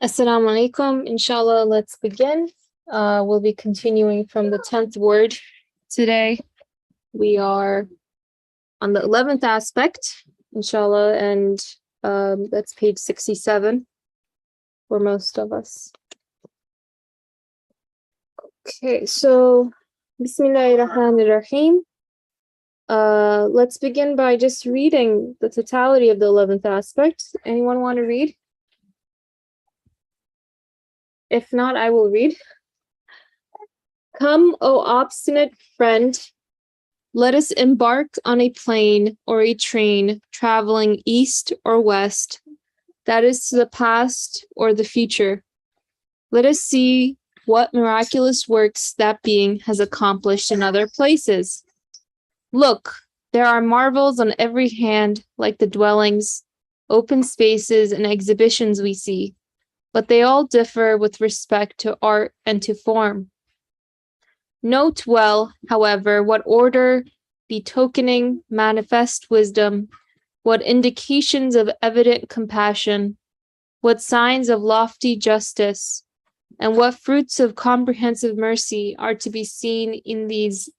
Assalamu alaikum. Inshallah, let's begin. We'll be continuing from the 10th word today. We are on the 11th aspect, inshallah, and that's page 67 for most of us. Okay, so Bismillahirrahmanirrahim. Let's begin by just reading the totality of the 11th aspect. Anyone want to read? If not, I will read. Come, O obstinate friend, let us embark on a plane or a train traveling east or west, that is to the past or the future. Let us see what miraculous works that being has accomplished in other places. Look, there are marvels on every hand, like the dwellings, open spaces, and exhibitions we see, but they all differ with respect to art and to form. Note well, however, what order betokening manifest wisdom, what indications of evident compassion, what signs of lofty justice, and what fruits of comprehensive mercy are to be seen in these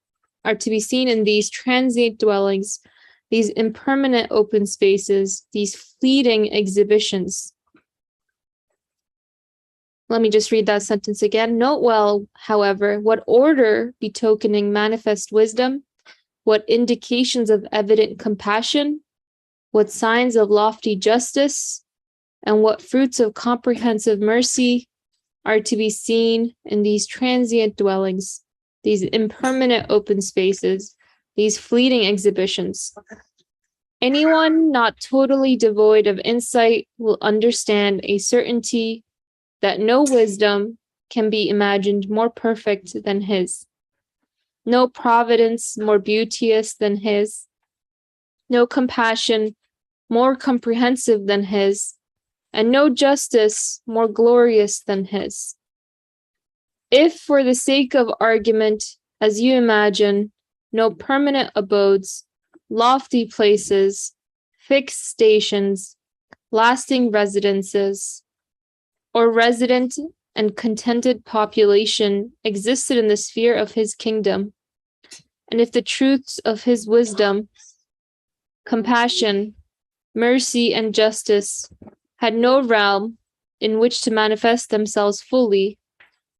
transient dwellings, these impermanent open spaces, these fleeting exhibitions. Let me just read that sentence again. Note well, however, what order betokening manifest wisdom, what indications of evident compassion, what signs of lofty justice, and what fruits of comprehensive mercy are to be seen in these transient dwellings, these impermanent open spaces, these fleeting exhibitions. Anyone not totally devoid of insight will understand a certainty that no wisdom can be imagined more perfect than his, no providence more beauteous than his, no compassion more comprehensive than his, and no justice more glorious than his. If, for the sake of argument, as you imagine, no permanent abodes, lofty places, fixed stations, lasting residences, or resident and contented population existed in the sphere of his kingdom, and if the truths of his wisdom, compassion, mercy, and justice had no realm in which to manifest themselves fully,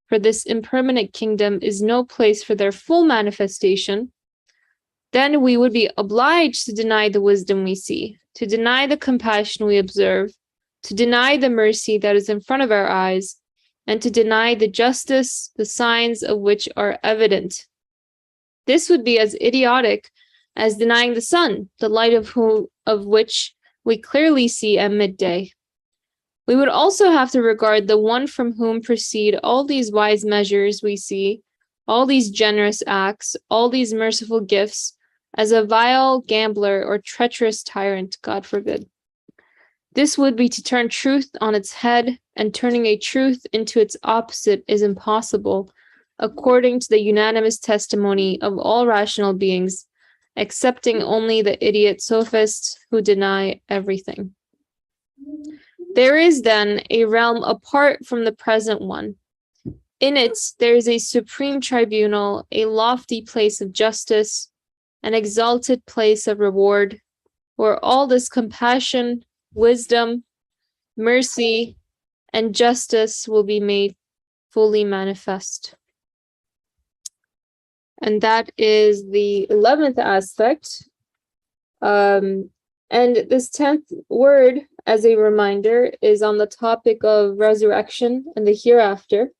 for this impermanent kingdom is no place for their full manifestation, then we would be obliged to deny the wisdom we see, to deny the compassion we observe, to deny the mercy that is in front of our eyes, and to deny the justice, the signs of which are evident. This would be as idiotic as denying the sun, the light of which we clearly see at midday. We would also have to regard the one from whom proceed all these wise measures we see, all these generous acts, all these merciful gifts, as a vile gambler or treacherous tyrant, God forbid. This would be to turn truth on its head, and turning a truth into its opposite is impossible, according to the unanimous testimony of all rational beings, excepting only the idiot sophists who deny everything. There is then a realm apart from the present one. In it, there is a supreme tribunal, a lofty place of justice, an exalted place of reward, where all this compassion, wisdom, mercy, and justice will be made fully manifest. And that is the 11th aspect. And this 10th word, as a reminder, is on the topic of resurrection and the hereafter.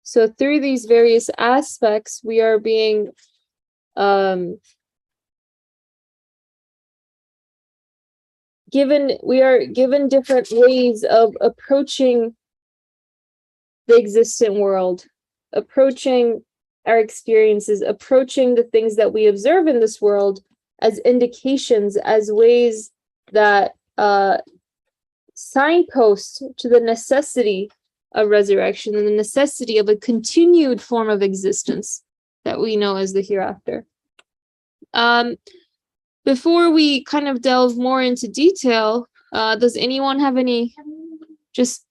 So through these various aspects, we are being given different ways of approaching the existent world, approaching our experiences, approaching the things that we observe in this world as indications, as ways that signpost to the necessity of resurrection and the necessity of a continued form of existence that we know as the hereafter. Before we kind of delve more into detail, does anyone have any just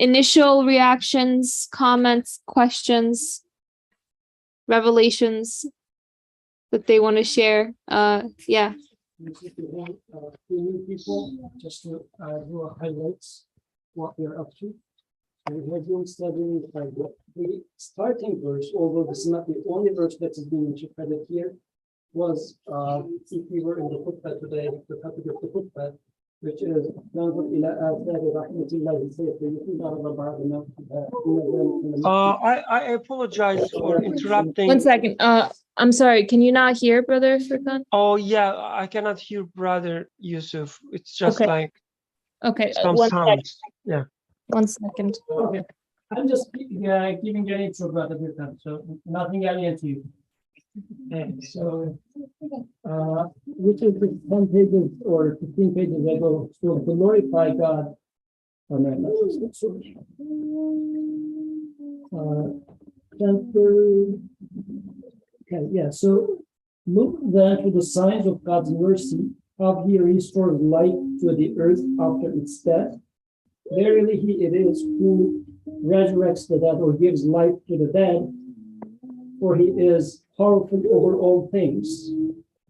initial reactions, comments, questions, revelations that they want to share? Yeah. New people, just to do a highlights what we're up to. So we have been studying the starting verse, although this is not the only verse that is being interpreted here, was if we were in the khutbah today, the topic of the khutbah, which is I apologize for interrupting. 1 second. I'm sorry. Can you not hear, Brother Furkan? Oh yeah, I cannot hear Brother Yusuf. It's just Okay. like Okay. some 1 second. sounds. Yeah. 1 second. Okay, I'm just giving an intro, brother, so nothing alien to you. Okay, so, which is the 10 pages or 15 pages ago, so glorify God. Oh, no, no, sorry. Okay, yeah, so look then to the signs of God's mercy, how he restores life to the earth after its death. Verily he it is who resurrects the dead or gives life to the dead, for he is powerful over all things.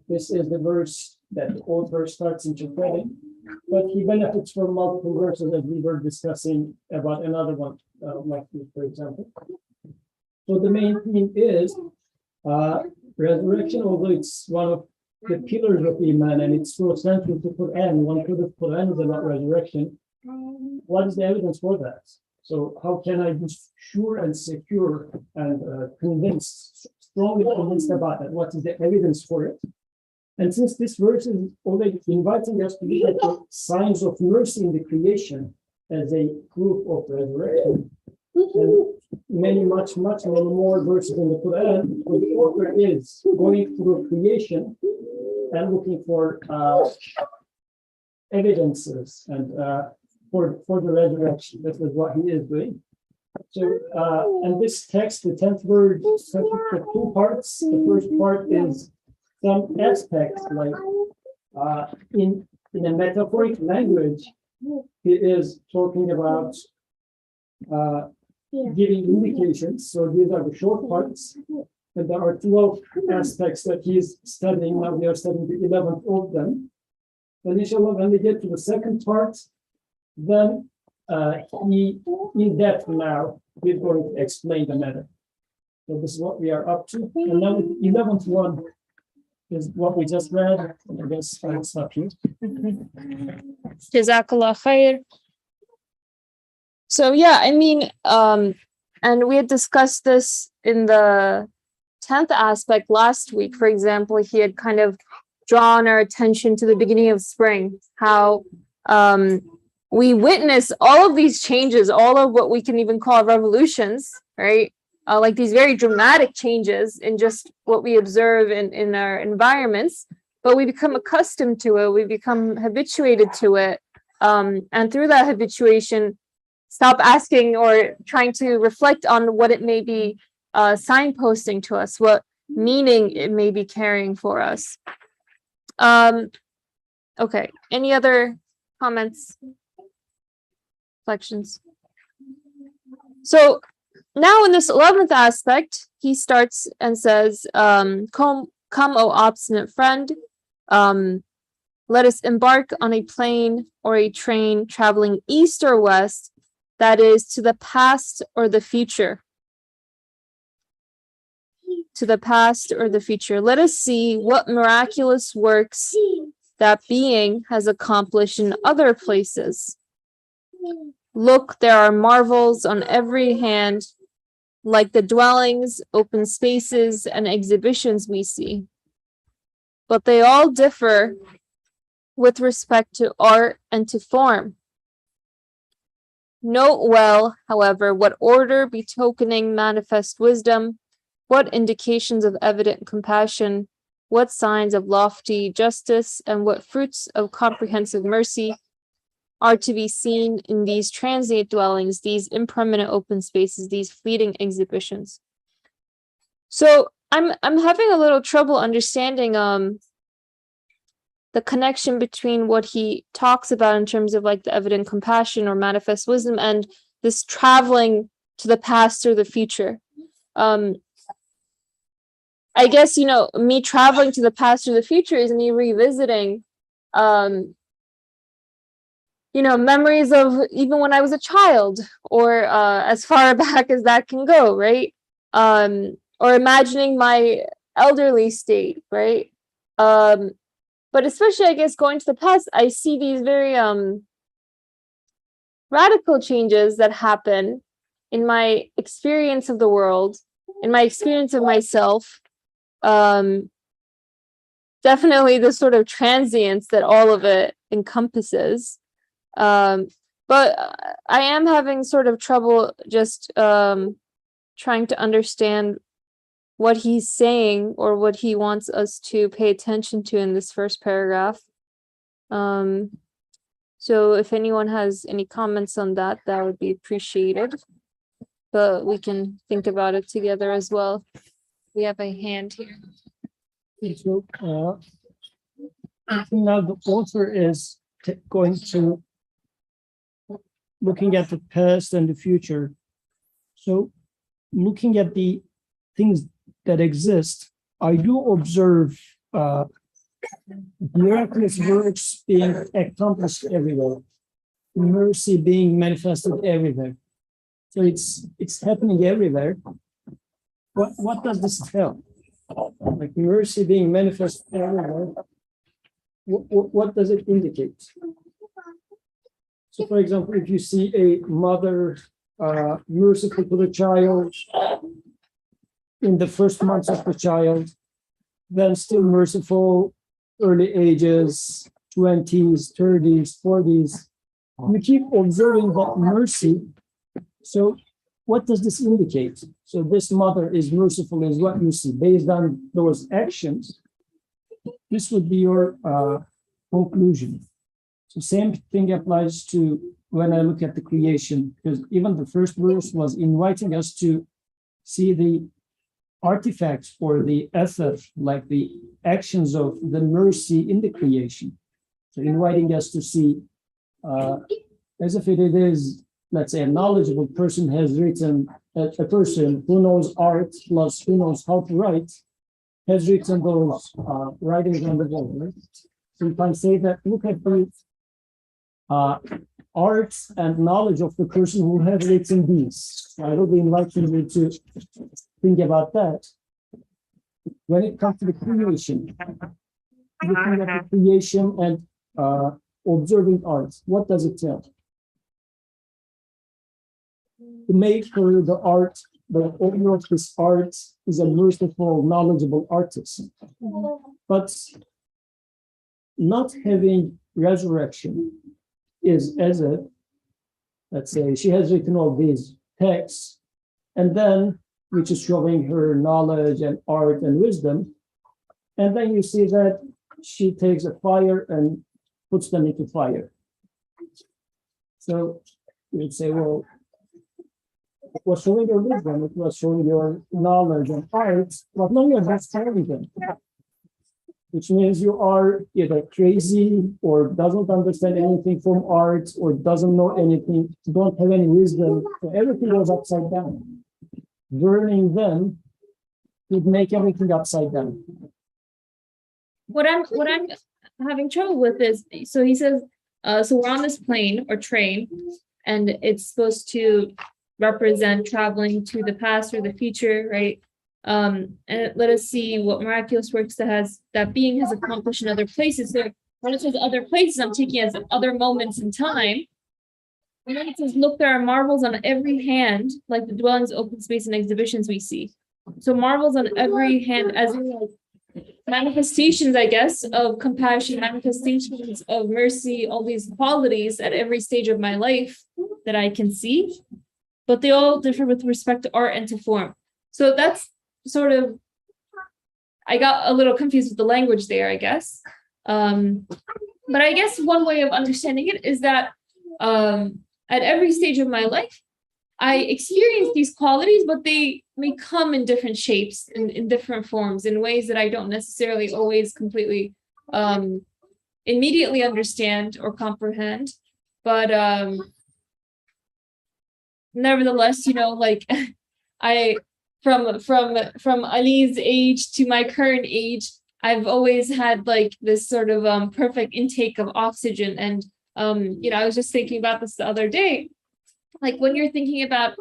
This is the verse that the author starts interpreting, but he benefits from multiple verses as we were discussing about another one, like this, for example. So the main theme is resurrection, although it's one of the pillars of Iman and it's so central to Quran. One could have Quran is about resurrection. What is the evidence for that? So how can I be sure and secure and strongly convinced about it? What is the evidence for it? And since this verse is already inviting us to look at the signs of mercy in the creation as a proof of resurrection, and many more verses in the Quran, where the author is going through creation and looking for evidences and for the resurrection. This is what he is doing. So, and this text, the 10th verse, consists of two parts. The first part is some aspects, like in a metaphoric language, he is talking about giving indications. So these are the short parts. And there are 12 aspects that he's studying. Now we are studying the 11th of them. And inshallah, when we get to the second part, then he, in depth now, we're going to explain the matter. So this is what we are up to. And now the 11th one is what we just read. I guess I'll stop here. Jazakallah khair. So yeah, I mean, and we had discussed this in the 10th aspect last week. For example, he had kind of drawn our attention to the beginning of spring, how we witness all of these changes, all of what we can even call revolutions, right? Like these very dramatic changes in just what we observe in our environments, but we become accustomed to it, we become habituated to it, and through that habituation, stop asking or trying to reflect on what it may be signposting to us, what meaning it may be carrying for us. Okay, any other comments, reflections? So now in this 11th aspect, he starts and says, come, O obstinate friend, let us embark on a plane or a train traveling east or west, that is, to the past or the future. To the past or the future. Let us see what miraculous works that being has accomplished in other places. Look, there are marvels on every hand, like the dwellings, open spaces, and exhibitions we see. But they all differ with respect to art and to form. Note well, however, what order betokening manifest wisdom, what indications of evident compassion, what signs of lofty justice, and what fruits of comprehensive mercy are to be seen in these transient dwellings, these impermanent open spaces, these fleeting exhibitions. So I'm having a little trouble understanding the connection between what he talks about in terms of like the evident compassion or manifest wisdom and this traveling to the past or the future. I guess, me traveling to the past or the future is me revisiting, memories of even when I was a child, or as far back as that can go, right? Or imagining my elderly state, right? But especially, I guess, going to the past, I see these very radical changes that happen in my experience of the world, in my experience of myself. Definitely the sort of transience that all of it encompasses. But I am having sort of trouble just trying to understand what he's saying or what he wants us to pay attention to in this first paragraph. So if anyone has any comments on that, that would be appreciated. But we can think about it together as well. We have a hand here. So, now the author is going to looking at the past and the future. So, looking at the things that exist, I do observe miraculous works being accomplished everywhere, mercy being manifested everywhere. So it's happening everywhere. What does this tell? Like mercy being manifested everywhere. What does it indicate? So, for example, if you see a mother merciful to the child in the first months of the child, then still merciful early ages, 20s, 30s, 40s. You keep observing that mercy. So what does this indicate? So this mother is merciful is what you see. Based on those actions, this would be your conclusion. So same thing applies to when I look at the creation, because even the first verse was inviting us to see the artifacts or the ether, like the actions of the mercy in the creation. So inviting us to see as if it is, let's say, a knowledgeable person has written, a person who knows art plus who knows how to write, has written those writings on the wall, right? So you can say that, look at the art and knowledge of the person who has written these. So I will be inviting you to think about that. When it comes to the creation, looking at the creation and observing art, what does it tell? The maker, the art, the owner of this art is a merciful, knowledgeable artist. But not having resurrection is as if, let's say, she has written all these texts, and then, which is showing her knowledge and art and wisdom, and then you see that she takes a fire and puts them into fire. So you'd say, well, it was showing your wisdom, it was showing your knowledge and art, but no, you're not telling them. Which means you are either crazy or doesn't understand anything from art or doesn't know anything, don't have any wisdom. So everything goes upside down. Burning them would make everything upside down. What I'm having trouble with is, so he says, so we're on this plane or train, and it's supposed to represent traveling to the past or the future, right? And let us see what miraculous works that being has accomplished in other places. So when it says other places, I'm taking it as other moments in time. And then it says, look, there are marvels on every hand, like the dwellings, open space, and exhibitions we see. So marvels on every hand, as in like manifestations, I guess, of compassion, manifestations of mercy, all these qualities at every stage of my life that I can see. But they all differ with respect to art and to form. So that's sort of, I got a little confused with the language there, I guess. But I guess one way of understanding it is that at every stage of my life, I experience these qualities, but they may come in different shapes, in different forms, in ways that I don't necessarily always completely immediately understand or comprehend. But nevertheless, like I from Ali's age to my current age, I've always had like this sort of perfect intake of oxygen. And I was just thinking about this the other day. Like when you're thinking about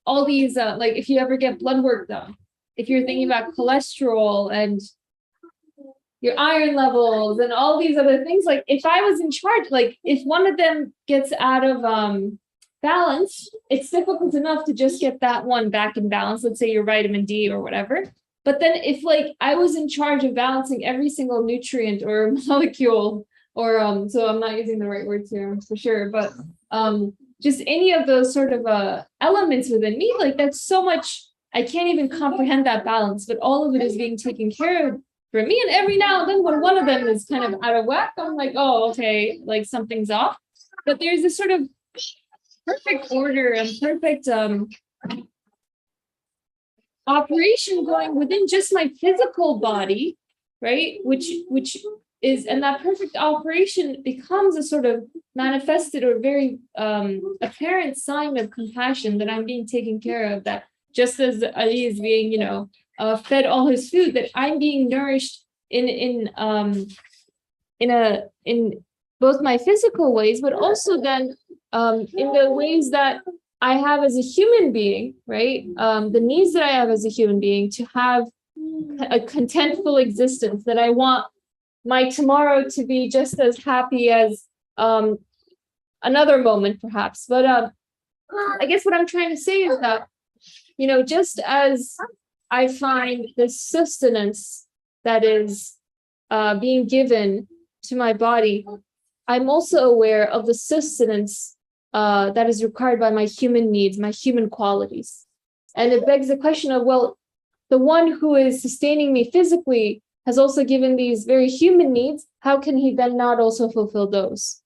all these like if you ever get blood work done, if you're thinking about cholesterol and your iron levels and all these other things, like if I was in charge, like if one of them gets out of balance, it's difficult enough to just get that one back in balance. Let's say your vitamin D or whatever. But then if like I was in charge of balancing every single nutrient or molecule, or so I'm not using the right words here for sure, but just any of those sort of elements within me, like that's so much, I can't even comprehend that balance, but all of it is being taken care of for me. And every now and then when one of them is kind of out of whack, I'm like, oh, okay, like something's off. But there's this sort of perfect order and perfect operation going within just my physical body, right? Which is, and that perfect operation becomes a sort of manifested or very apparent sign of compassion that I'm being taken care of, that just as Ali is being, fed all his food, that I'm being nourished in both my physical ways, but also then in the ways that I have as a human being, right? The needs that I have as a human being to have a contentful existence, that I want my tomorrow to be just as happy as another moment, perhaps. But I guess what I'm trying to say is that, just as I find this sustenance that is being given to my body, I'm also aware of the sustenance that is required by my human needs, my human qualities. And it begs the question of, well, the one who is sustaining me physically has also given these very human needs. How can he then not also fulfill those?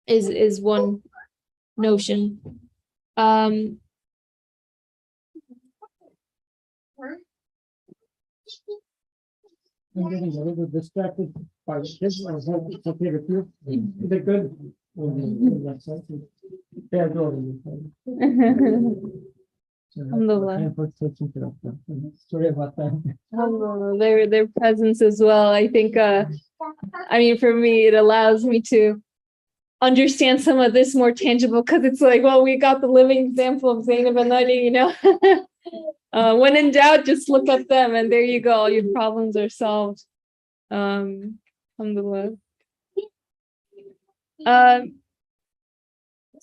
Is one notion. I'm getting a little bit distracted by the kids. I hope it's okay with you. They're good. They're adorable. Alhamdulillah. Sorry about that. Alhamdulillah. Their presence as well. I think, for me, it allows me to understand some of this more tangible, because it's like, well, we got the living example of Zainab and Ali, when in doubt, just look at them and there you go, all your problems are solved. Alhamdulillah.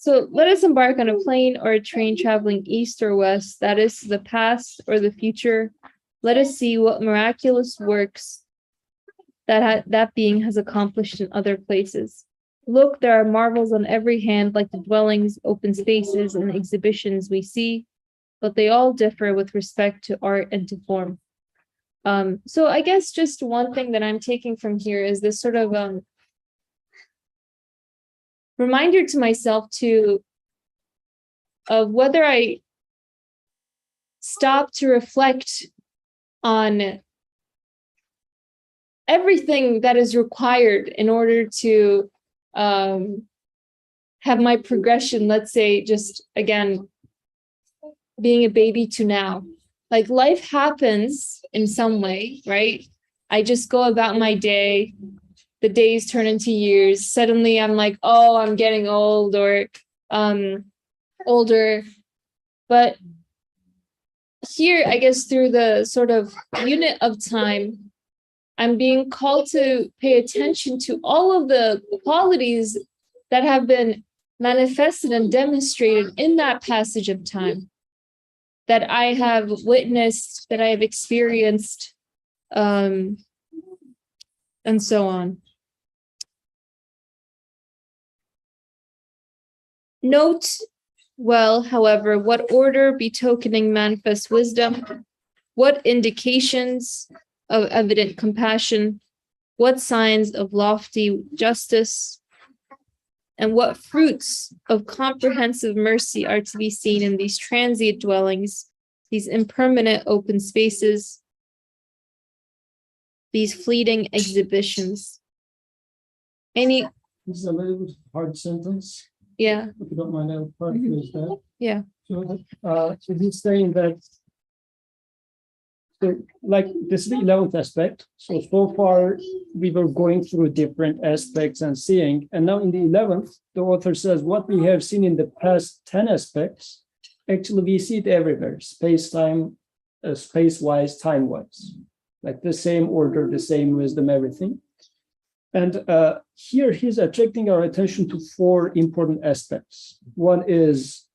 So let us embark on a plane or a train traveling east or west, that is the past or the future. Let us see what miraculous works that being has accomplished in other places. Look, there are marvels on every hand, like the dwellings, open spaces, and exhibitions we see, but they all differ with respect to art and to form. So I guess just one thing that I'm taking from here is this sort of reminder to myself of whether I stop to reflect on everything that is required in order to have my progression, let's say, just again, being a baby to now. Like life happens in some way, right? I just go about my day. The days turn into years. Suddenly I'm like, oh, I'm getting old or older. But here, I guess through the sort of unit of time, I'm being called to pay attention to all of the qualities that have been manifested and demonstrated in that passage of time, that I have witnessed, that I have experienced, and so on. Note well, however, what order betokening manifest wisdom, what indications of evident compassion, what signs of lofty justice, and what fruits of comprehensive mercy are to be seen in these transient dwellings, these impermanent open spaces, these fleeting exhibitions. This is a little bit hard sentence. Yeah. If you don't mind, I'll paraphrase that. Yeah. So he's saying that, so like this is the 11th aspect. So far we were going through different aspects and seeing, and now in the 11th, the author says what we have seen in the past 10 aspects, actually we see it everywhere, space-time, space-wise, time-wise, like the same order, the same wisdom, everything. And here he's attracting our attention to 4 important aspects. One is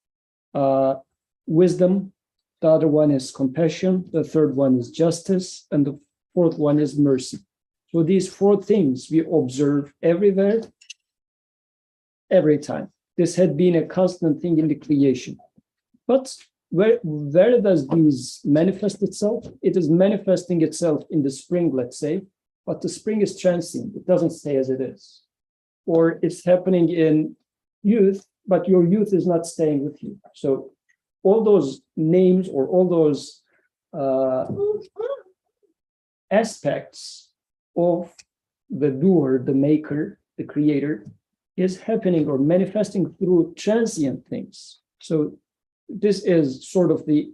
wisdom, the other one is compassion, the third one is justice, and the fourth one is mercy. So these 4 things we observe everywhere, every time. This had been a constant thing in the creation. But where does these manifest itself? It is manifesting itself in the spring, let's say, but the spring is transient. It doesn't stay as it is. Or it's happening in youth, but your youth is not staying with you. So all those names or all those aspects of the doer, the maker, the creator, is happening or manifesting through transient things. So this is sort of the,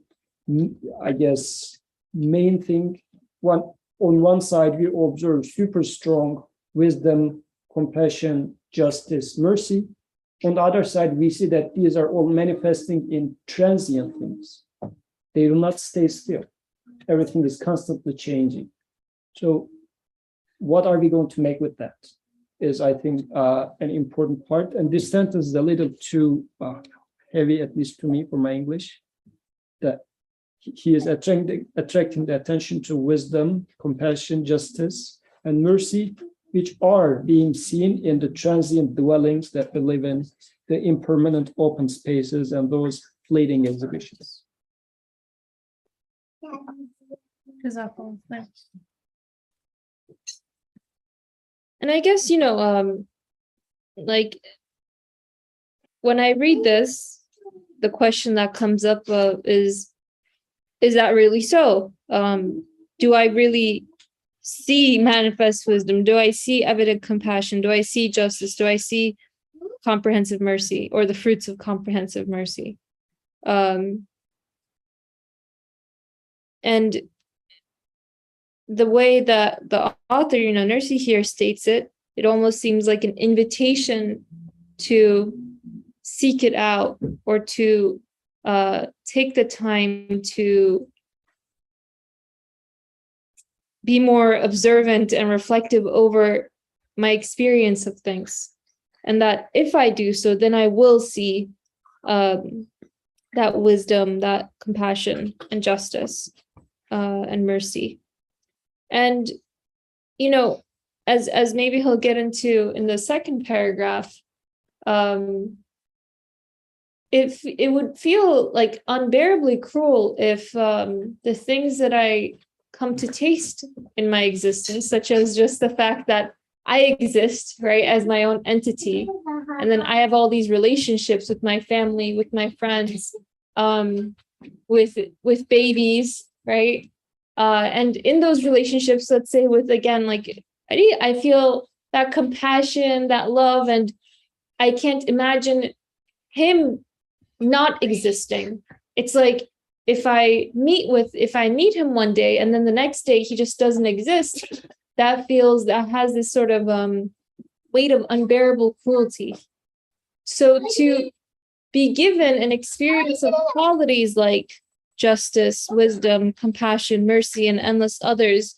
I guess, main thing. On one side, we observe super strong wisdom, compassion, justice, mercy. On the other side, we see that these are all manifesting in transient things. They do not stay still. Everything is constantly changing. So what are we going to make with that is, I think, an important part. And this sentence is a little too heavy, at least to me, for my English, that he is attracting the attention to wisdom, compassion, justice, and mercy, which are being seen in the transient dwellings that we live in, the impermanent open spaces, and those fleeting exhibitions. And I guess, like when I read this, the question that comes up is that really so? Do I really see manifest wisdom? Do I see evident compassion? Do I see justice? Do I see comprehensive mercy, or the fruits of comprehensive mercy? And the way that the author, Nursi here states it, it almost seems like an invitation to seek it out, or to take the time to be more observant and reflective over my experience of things. And that if I do so, then I will see that wisdom, that compassion and justice and mercy. And, as maybe he'll get into in the second paragraph, if it would feel like unbearably cruel if the things that I come to taste in my existence, such as just the fact that I exist, right, as my own entity, and then I have all these relationships with my family, with my friends, with babies, right, and in those relationships, let's say with, again, like I feel that compassion, that love, and I can't imagine him not existing. It's like if I meet him one day and then the next day he just doesn't exist, that has this sort of weight of unbearable cruelty. So to be given an experience of qualities like justice, wisdom, compassion, mercy, and endless others,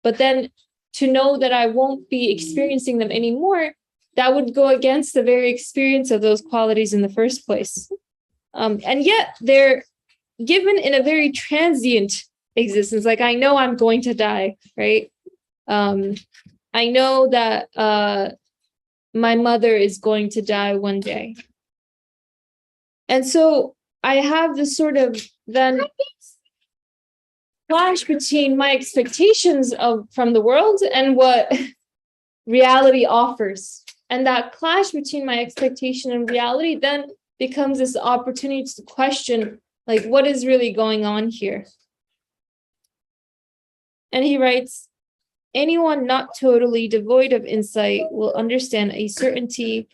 but then to know that I won't be experiencing them anymore, that would go against the very experience of those qualities in the first place. And yet they're given in a very transient existence. Like, I know I'm going to die, right? I know that my mother is going to die one day. And so I have this sort of then clash between my expectations from the world and what reality offers. And that clash between my expectation and reality then becomes this opportunity to question, like, what is really going on here? And he writes, anyone not totally devoid of insight will understand a certainty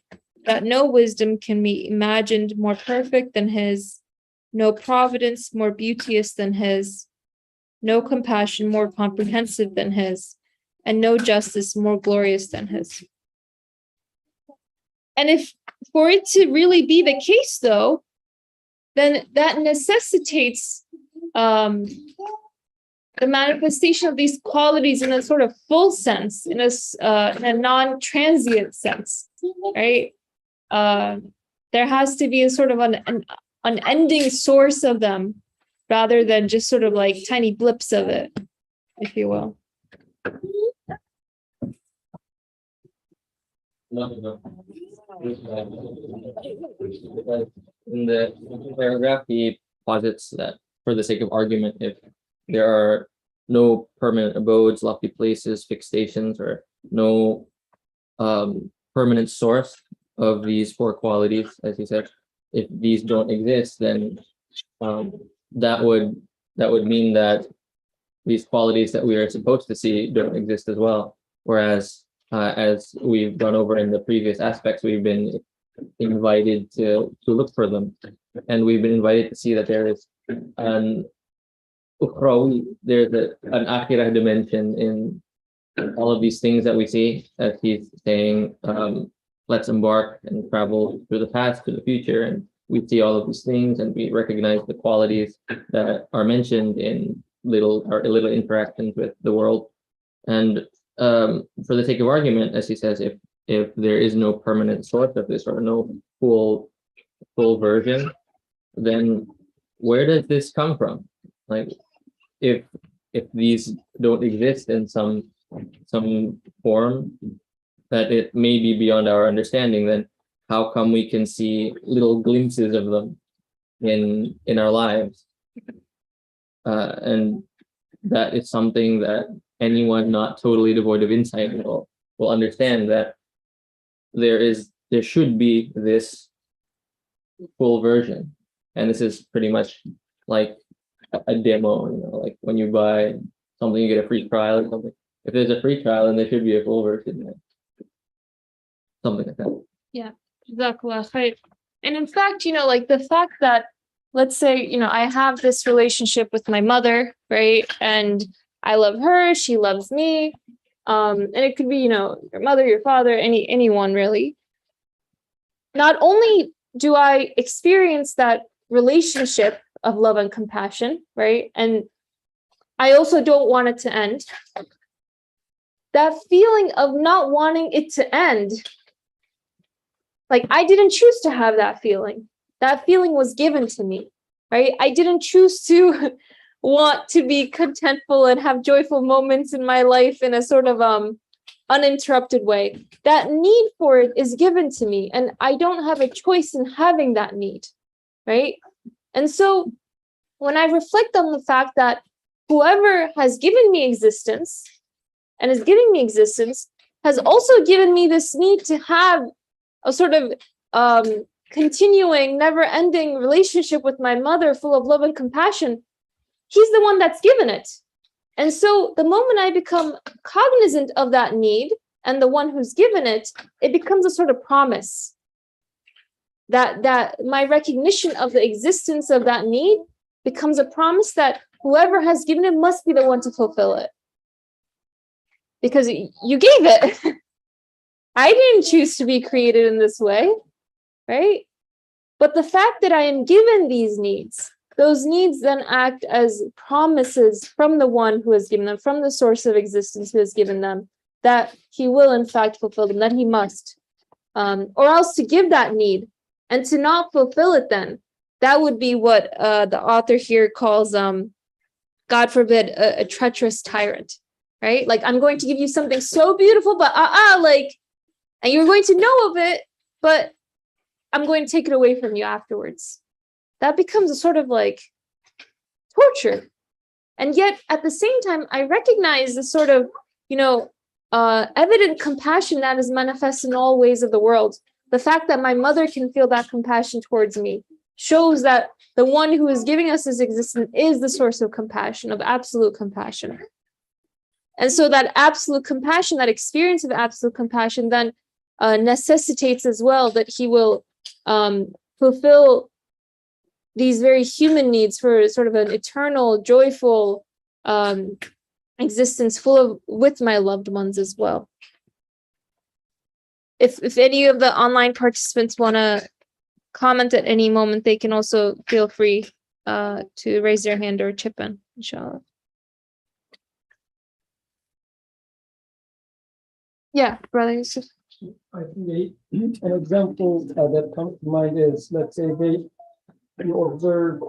that no wisdom can be imagined more perfect than his, no providence more beauteous than his, no compassion more comprehensive than his, and no justice more glorious than his. And if for it to really be the case, though, then that necessitates the manifestation of these qualities in a sort of full sense, in a non-transient sense, right? There has to be a sort of an unending source of them, rather than just sort of like tiny blips of it, if you will. In the paragraph, he posits that for the sake of argument, if there are no permanent abodes, lofty places, fixed stations, or no permanent source of these four qualities, as he said, if these don't exist, then that would mean that these qualities that we are supposed to see don't exist as well. Whereas, as we've gone over in the previous aspects, we've been invited to look for them, and we've been invited to see that there is an ukhrawi, there's an akhirah dimension in all of these things that we see, as he's saying, let's embark and travel through the past to the future, and we see all of these things and we recognize the qualities that are mentioned in little interactions with the world. And for the sake of argument, as he says, if there is no permanent source of this, or no full version, then where does this come from? Like, if these don't exist in some form that it may be beyond our understanding, then how come we can see little glimpses of them in our lives? And that is something that anyone not totally devoid of insight will understand, that there should be this full version. And this is pretty much like a demo, like when you buy something, you get a free trial or something. If there's a free trial, then there should be a full version, something like that. Yeah. And in fact, like the fact that, let's say, I have this relationship with my mother, right? And I love her, she loves me. And it could be, your mother, your father, anyone really. Not only do I experience that relationship of love and compassion, right? And I also don't want it to end. That feeling of not wanting it to end, like I didn't choose to have that feeling. That feeling was given to me, right? I didn't choose to want to be contentful and have joyful moments in my life in a sort of uninterrupted way. That need for it is given to me, and I don't have a choice in having that need, right? And so when I reflect on the fact that whoever has given me existence and is giving me existence has also given me this need to have a sort of continuing, never-ending relationship with my mother full of love and compassion, he's the one that's given it. And so the moment I become cognizant of that need and the one who's given it, it becomes a sort of promise that my recognition of the existence of that need becomes a promise that whoever has given it must be the one to fulfill it. Because you gave it. I didn't choose to be created in this way, right? But the fact that I am given these needs, those needs then act as promises from the one who has given them, from the source of existence who has given them, that he will in fact fulfill them, that he must. Or else to give that need and to not fulfill it, then that would be what the author here calls, God forbid, a treacherous tyrant, right? Like, I'm going to give you something so beautiful, but and you're going to know of it, but I'm going to take it away from you afterwards. That becomes a sort of like torture. And yet at the same time, I recognize the sort of, evident compassion that is manifest in all ways of the world. The fact that my mother can feel that compassion towards me shows that the one who is giving us this existence is the source of compassion, of absolute compassion. And so that absolute compassion, that experience of absolute compassion, then necessitates as well that he will fulfill these very human needs for sort of an eternal, joyful existence full of with my loved ones as well. If any of the online participants want to comment at any moment, they can also feel free to raise their hand or chip in, inshallah. Yeah, brother Yusuf. I think an example that comes to mind is, let's say you observe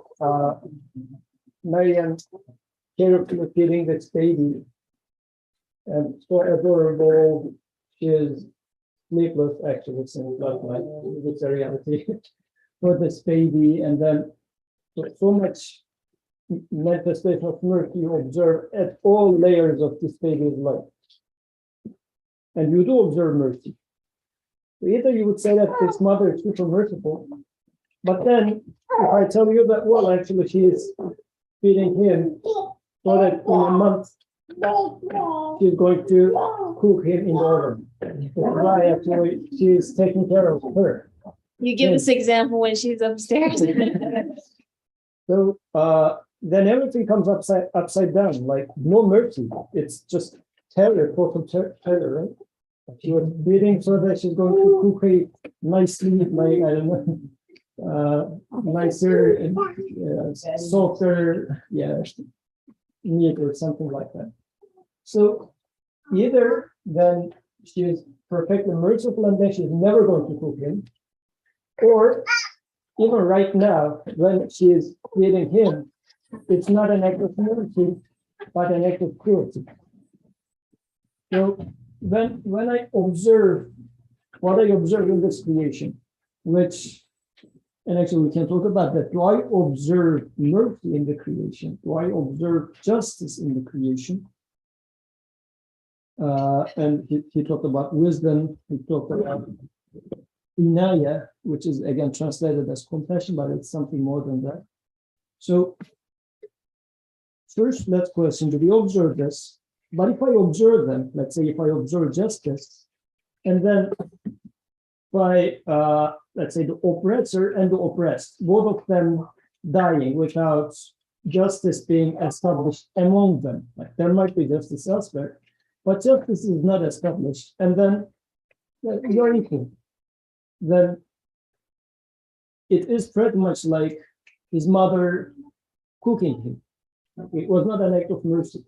Maryam carefully feeding this baby, and so adorable. She is sleepless, actually, since last night. It's a reality for this baby, and then so much manifestation of mercy you observe at all layers of this baby's life. And you do observe mercy. So either you would say that this mother is super merciful, but then if I tell you that, well, actually she is feeding him so that in a month she's going to cook him in the oven. Why actually she is taking care of her. You give this example when she's upstairs. So then everything comes upside down, like no mercy. It's just terror, total terror, right? She was feeding so that she's going to cook a nicely, like I don't know, nicer and softer, meat or something like that. So either then she is perfectly merciful and then she's never going to cook him, or even right now when she is feeding him, it's not an act of mercy, but an act of cruelty. So when I observe what I observe in this creation, which, and actually we can talk about that. Do I observe mercy in the creation? Do I observe justice in the creation? And he talked about wisdom. He talked about inaya, which is again translated as compassion, but it's something more than that. So first, let's question, do we observe this? But if I observe them, let's say if I observe justice, and then by, let's say the oppressor and the oppressed, both of them dying without justice being established among them, like there might be justice elsewhere, but justice is not established, and then you're equal, then it is pretty much like his mother cooking him. It was not an act of mercy.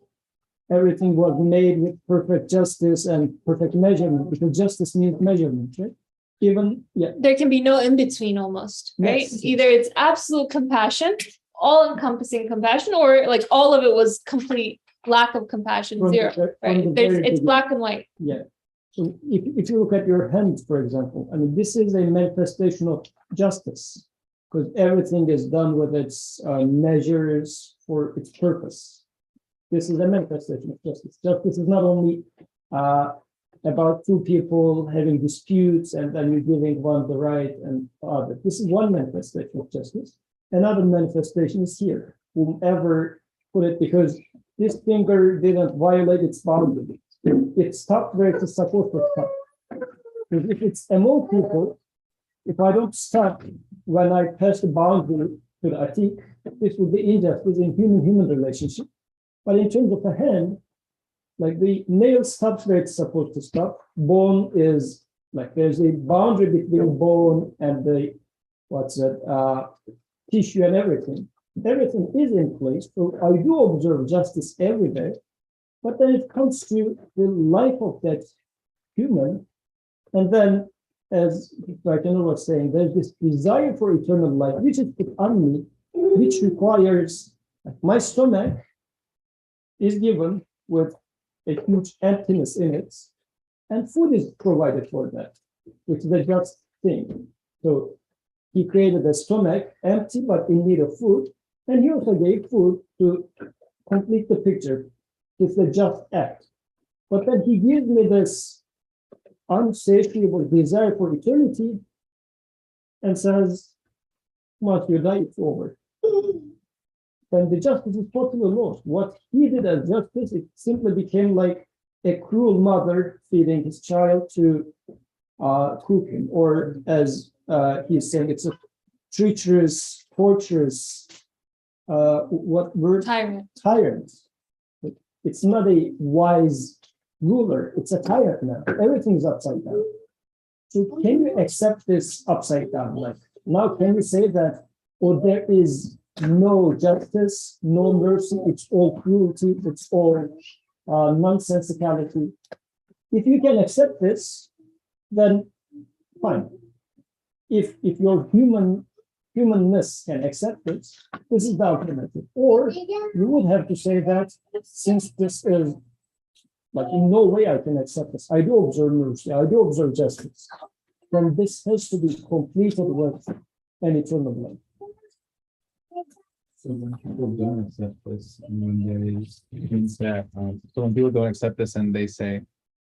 Everything was made with perfect justice and perfect measurement, because justice means measurement, right? Even, There can be no in-between almost, right? Yes. Either it's absolute compassion, all-encompassing compassion, or like all of it was complete lack of compassion, zero, right? It's black and white. Yeah. So if you look at your hand, for example, I mean, this is a manifestation of justice, because everything is done with its measures for its purpose. This is a manifestation of justice. Justice is not only about two people having disputes and then you're giving one the right and other. This is one manifestation of justice. Another manifestation is here. Whomever put it, because this finger didn't violate its boundary. It stopped where it's supposed to stop. Because if it's among people, if I don't stop when I pass the boundary to the atik, this would be injustice in human relationship. But in terms of a hand, like the nail stops where it's supposed to stop. Bone is like there's a boundary between bone and the tissue and everything. Everything is in place. So I do observe justice every day. But then it comes to the life of that human. And then, as Rakanur was saying, there's this desire for eternal life, which is put on me, which requires my stomach is given with a huge emptiness in it, and food is provided for that, which is a just thing. So he created a stomach empty but in need of food, and he also gave food to complete the picture. It's a just act. But then he gives me this unsatiable desire for eternity and says, once you die, it's over. Then the justice is totally lost. What he did as justice, it simply became like a cruel mother feeding his child to cooking, or as he's saying, it's a treacherous, torturous, what word? Tyrant. Tyrant. It's not a wise ruler, it's a tyrant now. Everything's upside down. So can you accept this upside down? Like now, can you say that, or there is no justice, no mercy, it's all cruelty, it's all nonsensicality? If you can accept this, then fine. If your humanness can accept it, this is the alternative. Or you would have to say that since this is, like, in no way I can accept this. I do observe mercy, I do observe justice. Then this has to be completed with an eternal life. So when people don't accept this, and when they means that, so when people don't accept this and they say,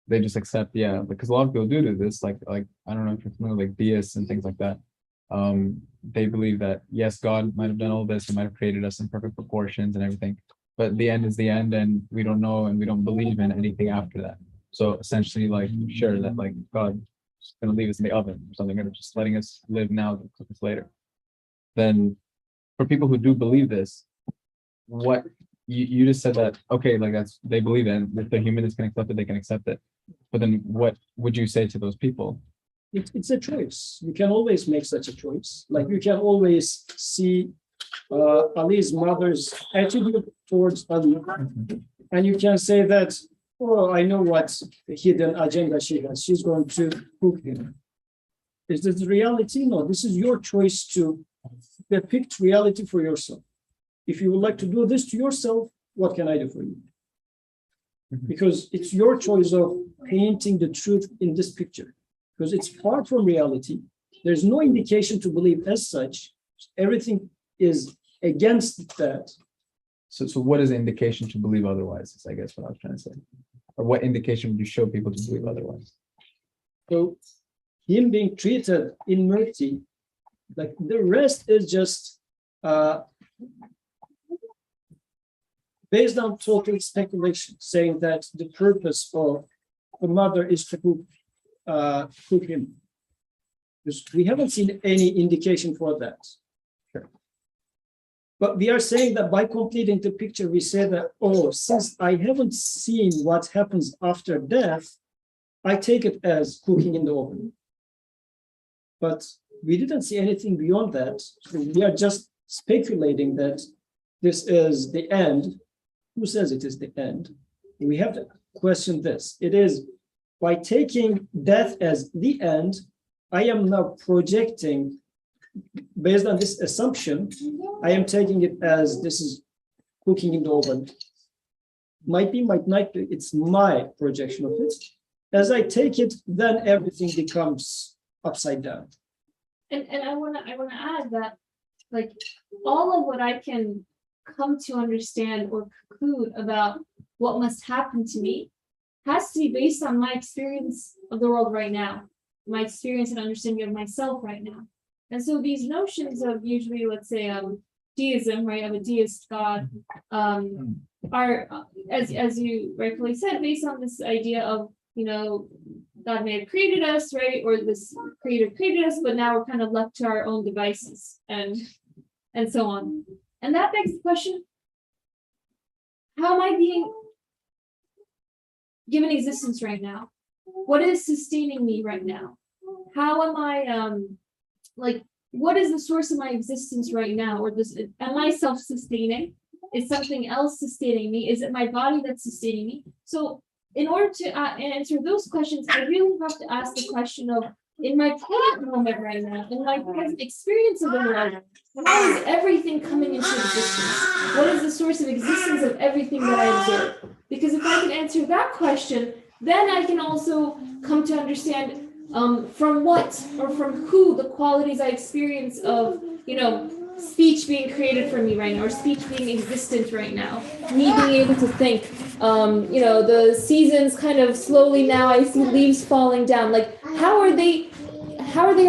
they just accept, yeah, because a lot of people do this, like I don't know if you're familiar, like deists and things like that. They believe that yes, God might have done all this, he might have created us in perfect proportions and everything, but the end is the end, and we don't know and we don't believe in anything after that. So essentially, like, sure that like God is gonna leave us in the oven or something, or just letting us live now to cook us later. Then for people who do believe this, what you just said that, okay, like that's, they believe it, and if the humanists can accept it, they can accept it. But then what would you say to those people? It's a choice. You can always make such a choice. Like you can always see Ali's mother's attitude towards Ali, and you can say that, oh, I know what hidden agenda she has. She's going to cook him. Is this reality? No, this is your choice to depict reality for yourself. If you would like to do this to yourself, what can I do for you? Because it's your choice of painting the truth in this picture. Because it's far from reality. There's no indication to believe as such. Everything is against that. So what is the indication to believe otherwise, is I guess what I was trying to say. Or what indication would you show people to believe otherwise? So him being treated in mercy, like the rest is just based on total speculation, saying that the purpose of the mother is to cook him. Because we haven't seen any indication for that. Sure. But we are saying that by completing the picture, we say that, oh, since I haven't seen what happens after death, I take it as cooking in the oven. But we didn't see anything beyond that. So we are just speculating that this is the end. Who says it is the end? We have to question this. It is by taking death as the end, I am now projecting, based on this assumption, I am taking it as this is cooking in the oven. Might be, might not be, it's my projection of it. As I take it, then everything becomes upside down. And I wanna add that, like, all of what I can come to understand or conclude about what must happen to me has to be based on my experience of the world right now, my experience and understanding of myself right now. And so these notions of usually, let's say, deism, right, of a deist God, are, as you rightfully said, based on this idea of, you know, God may have created us, right, or this creator created us, but now we're kind of left to our own devices and so on. And that begs the question, how am I being given existence right now? What is sustaining me right now? How am I, like, what is the source of my existence right now? Or this, am I self-sustaining? Is something else sustaining me? Is it my body that's sustaining me? So in order to answer those questions, I really have to ask the question of, in my present moment right now, in my present experience of the world, how is everything coming into existence? What is the source of existence of everything that I observe? Because if I can answer that question, then I can also come to understand from what or from who the qualities I experience of, you know, speech being created for me right now, or speech being existent right now, me being able to think, you know, the seasons kind of slowly now I see leaves falling down. Like, how are they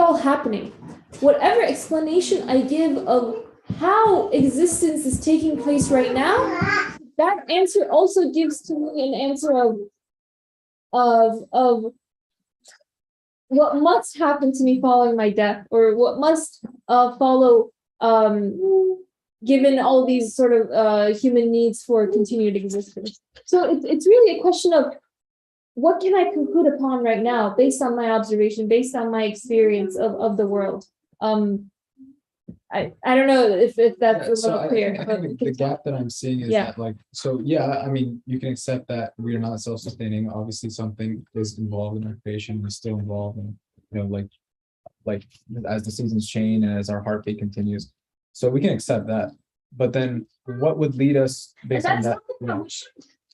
all happening? Whatever explanation I give of how existence is taking place right now, that answer also gives to me an answer of what must happen to me following my death, or what must follow given all these sort of human needs for continued existence. So it's really a question of what can I conclude upon right now based on my observation, based on my experience of the world. I don't know if that's a So little I clear. think, but the gap that I'm seeing is Yeah. that like, so yeah, I mean, you can accept that we are not self-sustaining. Obviously, something is involved in our creation. We're still involved in, like as the seasons change and as our heartbeat continues. So we can accept that. But then what would lead us And based on that's that? something that we should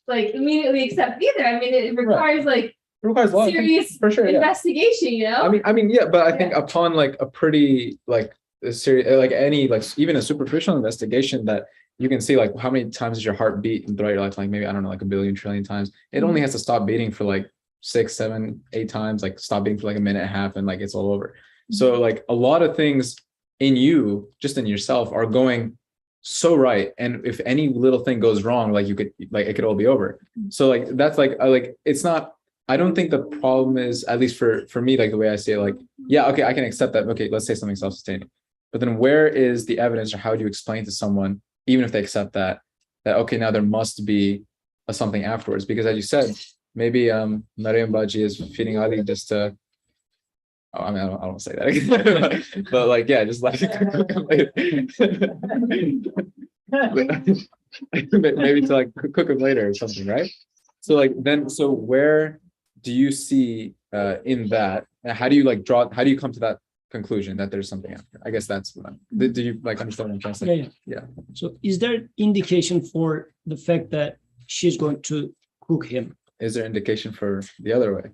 like immediately accept either. I mean, it requires like It requires a lot of things, serious for sure, yeah. investigation, you know? I mean, yeah, but I think upon like a pretty like a serious, like any like even a superficial investigation that you can see like how many times does your heart beat throughout your life, like maybe I don't know, like a billion trillion times. It only has to stop beating for like 6, 7, 8 times, like stop beating for like a minute and a half, and like it's all over. So like a lot of things in you, just in yourself, are going so right, and if any little thing goes wrong, like you could like it could all be over. So like that's like like it's not. I don't think the problem is, at least for me, like the way I see it, like, yeah, okay, I can accept that. Okay, let's say something self-sustaining. But then where is the evidence, or how do you explain to someone, even if they accept that okay, now there must be a something afterwards? Because as you said, maybe Maryam Baji is feeding Ali just to, oh, I mean, I don't want to say that, but like, yeah, just like maybe to like cook him later or something, right? So like then, so where do you see in that? How do you like draw? How do you come to that conclusion that there's something after? I guess that's what do you like understand what I'm trying to say? Yeah. So is there indication for the fact that she's going to cook him Is there indication for the other way?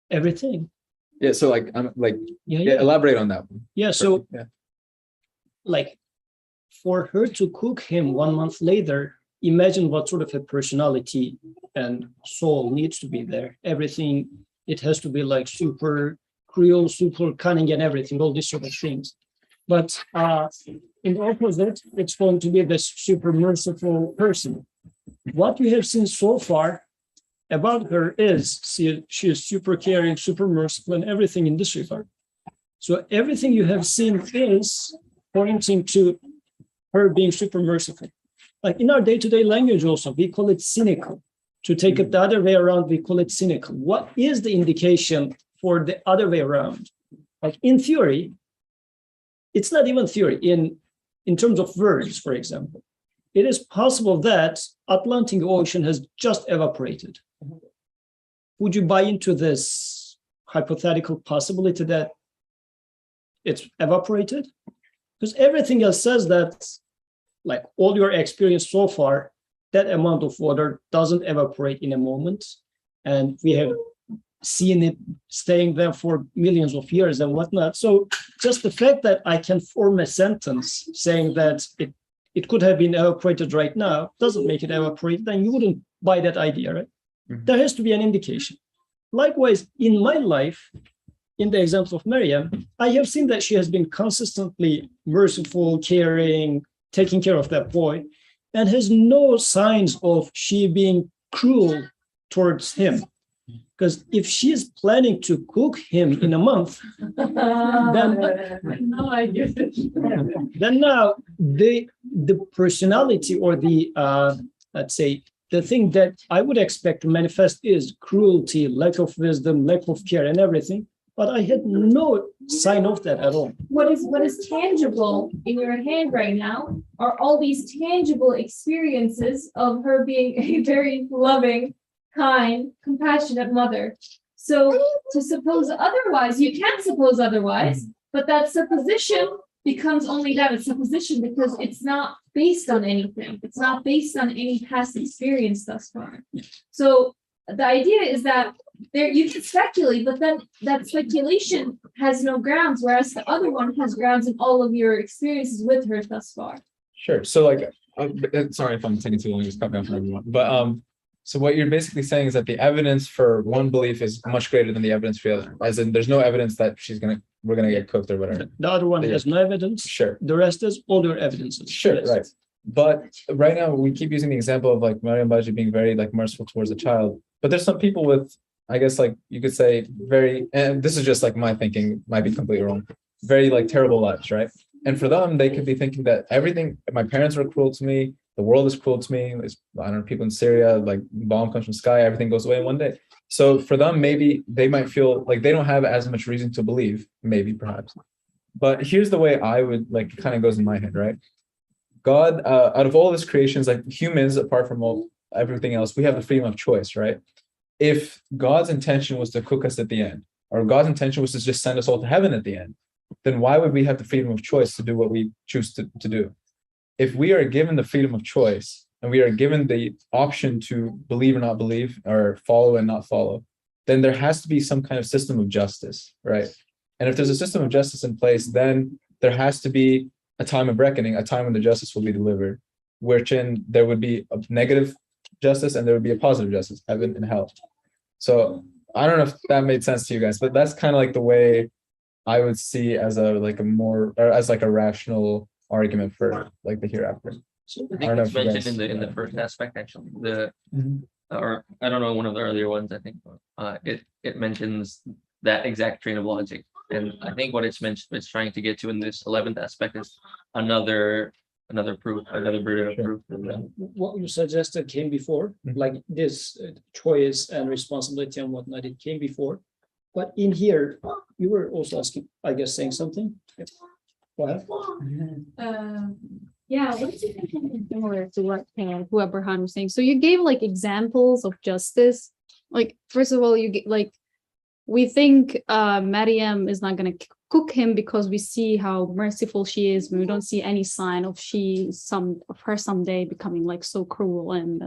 everything? Yeah. So like I'm like Yeah. elaborate on that one. Yeah. So Yeah. like for her to cook him 1 month later, imagine what sort of a personality and soul needs to be there. Everything, it has to be like super cruel, super cunning and everything, all these sort of things. But in the opposite, it's going to be this super merciful person. What we have seen so far about her is she is super caring, super merciful, and everything in this regard. So everything you have seen is pointing to her being super merciful. Like in our day-to-day language also, we call it cynical. To take it the other way around, we call it cynical. What is the indication for the other way around? Like in theory, it's not even theory. In terms of words, for example, it is possible that Atlantic Ocean has just evaporated. Would you buy into this hypothetical possibility that it's evaporated? Because everything else says that, like all your experience so far, that amount of water doesn't evaporate in a moment. And we have seen it staying there for millions of years and whatnot. So just the fact that I can form a sentence saying that it could have been evaporated right now doesn't make it evaporate, then you wouldn't buy that idea, right? Mm-hmm. There has to be an indication. Likewise, in my life, in the example of Maryam, I have seen that she has been consistently merciful, caring, taking care of that boy, and has no signs of she being cruel towards him. Because if she is planning to cook him in a month, then now the personality or the let's say the thing that I would expect to manifest is cruelty, lack of wisdom, lack of care, and everything. But I had no sign of that at all. What is tangible in your hand right now are all these tangible experiences of her being a very loving, kind, compassionate mother. So to suppose otherwise, you can't suppose otherwise, but that supposition becomes only that, a supposition, because it's not based on anything. It's not based on any past experience thus far. So the idea is that there you can speculate, but then that speculation has no grounds, whereas the other one has grounds in all of your experiences with her thus far. Sure. So like, sorry if I'm taking too long, just cut me off for everyone. But so what you're basically saying is that the evidence for one belief is much greater than the evidence for the other. As in, there's no evidence that we're gonna get cooked or whatever. The other one has no evidence. Sure. The rest is all your evidences. Sure. Yes. Right. But right now we keep using the example of like Maryam Baji being very like merciful towards a child. But there's some people with I guess like you could say very, and this is just like my thinking, might be completely wrong, very like terrible lives, right? And for them, they could be thinking that everything, my parents were cruel to me, the world is cruel to me. I don't know, people in Syria, like bomb comes from the sky, everything goes away in one day. So for them, maybe they might feel like they don't have as much reason to believe, maybe perhaps. But here's the way I would like, it kind of goes in my head, right? God, out of all his creations, like humans, apart from everything else, we have the freedom of choice, right? If God's intention was to cook us at the end, or God's intention was to just send us all to heaven at the end, then why would we have the freedom of choice to do what we choose to do? If we are given the freedom of choice and we are given the option to believe or not believe, or follow and not follow, then there has to be some kind of system of justice, right? And if there's a system of justice in place, then there has to be a time of reckoning, a time when the justice will be delivered, wherein there would be a negative justice and there would be a positive justice, heaven and hell. So I don't know if that made sense to you guys, but that's kind of like the way I would see as a like a more, or as like a rational argument for like the hereafter. So I I think don't know it's if you mentioned guys- in the first aspect, actually, the Mhm. or I don't know, one of the earlier ones, I think, it mentions that exact train of logic. And I think what it's trying to get to in this 11th aspect is another proof, another burden of Sure. proof. for them. What you suggested came before, Mhm. like this choice and responsibility and whatnot, it came before. But in here, you were also asking, I guess, saying something. Go ahead. Yeah, what is it similar to what who Abraham was saying? So you gave like examples of justice. Like, first of all, you get like we think Maryam is not gonna cook him because we see how merciful she is, but we don't see any sign of her someday becoming like so cruel. And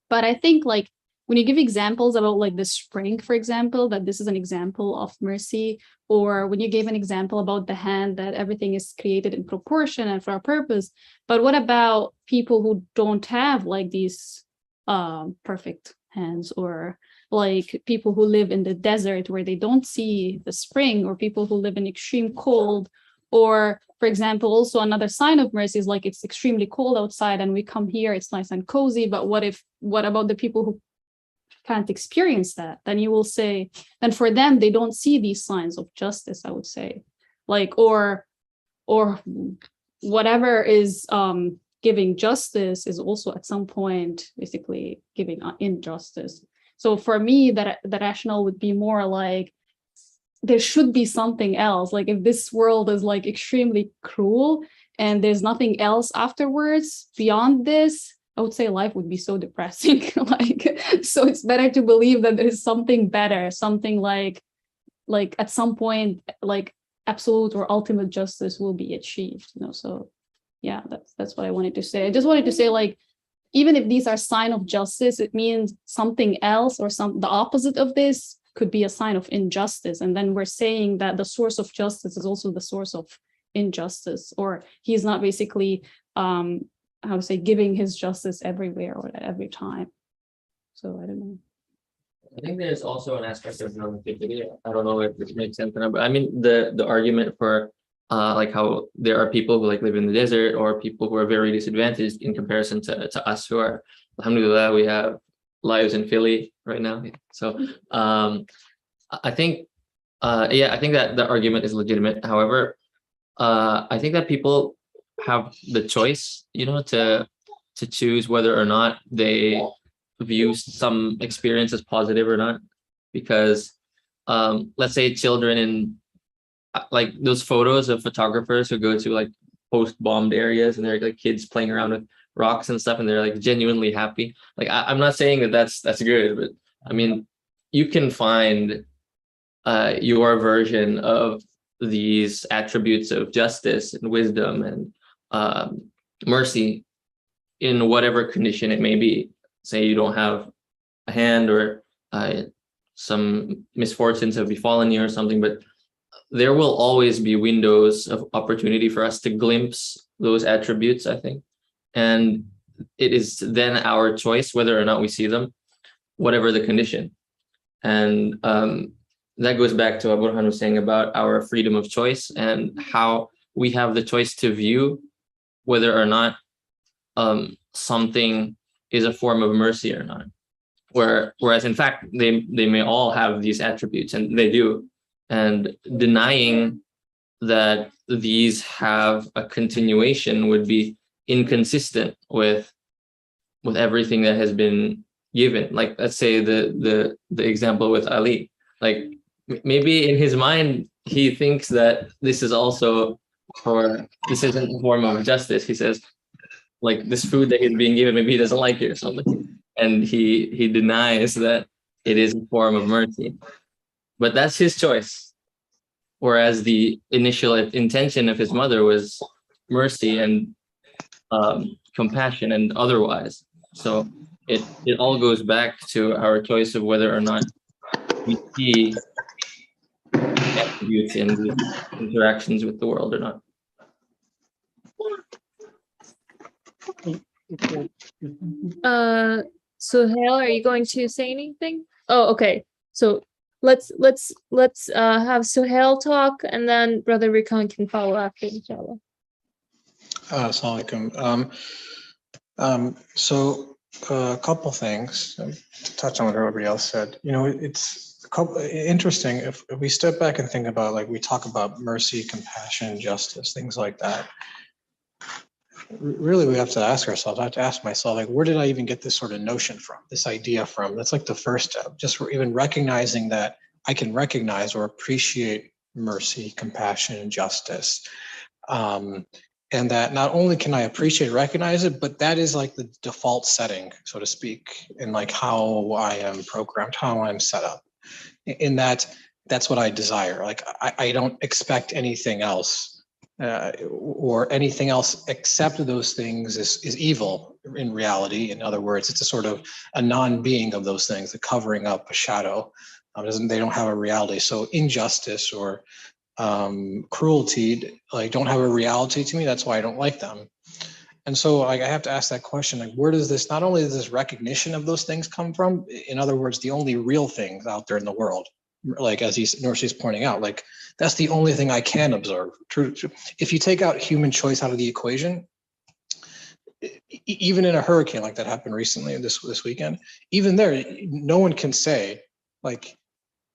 but I think like when you give examples about like the spring, for example, that this is an example of mercy, or when you gave an example about the hand, that everything is created in proportion and for a purpose. But what about people who don't have like these perfect hands, or like people who live in the desert where they don't see the spring, or people who live in extreme cold, or for example, also another sign of mercy is like it's extremely cold outside and we come here, it's nice and cozy. But what about the people who can't experience that? Then you will say, then for them, they don't see these signs of justice, I would say. Like, or whatever is giving justice is also at some point basically giving injustice. So for me, that the rationale would be more like there should be something else. Like if this world is like extremely cruel and there's nothing else afterwards beyond this, I would say life would be so depressing. Like, so it's better to believe that there is something better, something like at some point, like absolute or ultimate justice will be achieved. So yeah, that's what I wanted to say. I just wanted to say, like, even if these are sign of justice, it means something else, or the opposite of this could be a sign of injustice. And then we're saying that the source of justice is also the source of injustice, or he's not basically how to say giving his justice everywhere or at every time. So I don't know. I think there's also an aspect of normativity. I don't know if this makes sense or not, but I mean the argument for like how there are people who like live in the desert, or people who are very disadvantaged in comparison to us who are, alhamdulillah, we have lives in Philly right now. So I think I think that the argument is legitimate. However, I think that people have the choice, to choose whether or not they view some experience as positive or not. Because let's say children in like those photos of photographers who go to like post-bombed areas, and they're like kids playing around with rocks and stuff, and they're like genuinely happy. Like I'm not saying that that's good, but I mean, you can find your version of these attributes of justice and wisdom and mercy in whatever condition it may be. Say you don't have a hand, or some misfortunes have befallen you or something, but there will always be windows of opportunity for us to glimpse those attributes, I think. And it is then our choice whether or not we see them, whatever the condition. And that goes back to what Burhan was saying about our freedom of choice, and how we have the choice to view whether or not something is a form of mercy or not. Whereas in fact they may all have these attributes, and they do. And denying that these have a continuation would be inconsistent with everything that has been given. Like, let's say the example with Ali, like maybe in his mind he thinks that this is also, or this isn't a form of justice. He says, like, this food that he's being given, maybe he doesn't like it or something, and he denies that it is a form of mercy. But that's his choice. Whereas the initial intention of his mother was mercy and compassion and otherwise. So it all goes back to our choice of whether or not we see attributes in these interactions with the world or not. Suhail, are you going to say anything? Oh, okay. So let's have Suhail talk, and then Brother Rikan can follow after, inshallah. Assalamu alaikum. So a couple things to touch on what everybody else said. You know, it's interesting if we step back and think about, like, we talk about mercy, compassion, justice, things like that. Really, we have to ask ourselves, I have to ask myself, like, where did I even get this sort of notion from, this idea from? That's like the first step, just even recognizing that I can recognize or appreciate mercy, compassion, and justice. And that not only can I appreciate, recognize it, but that is like the default setting, so to speak, in like how I am programmed, how I'm set up. In that, that's what I desire. Like, I don't expect anything else. Or anything else except those things is evil in reality. In other words, it's a sort of a non-being of those things, the covering up, a shadow. They don't have a reality. So injustice or cruelty, like, don't have a reality to me. That's why I don't like them. And so, like, I have to ask that question, like, where does this, not only does this recognition of those things come from, in other words, the only real things out there in the world, like, as Norsi's pointing out, like, that's the only thing I can observe. True. If you take out human choice out of the equation, even in a hurricane like that happened recently, this weekend, even there, no one can say, like,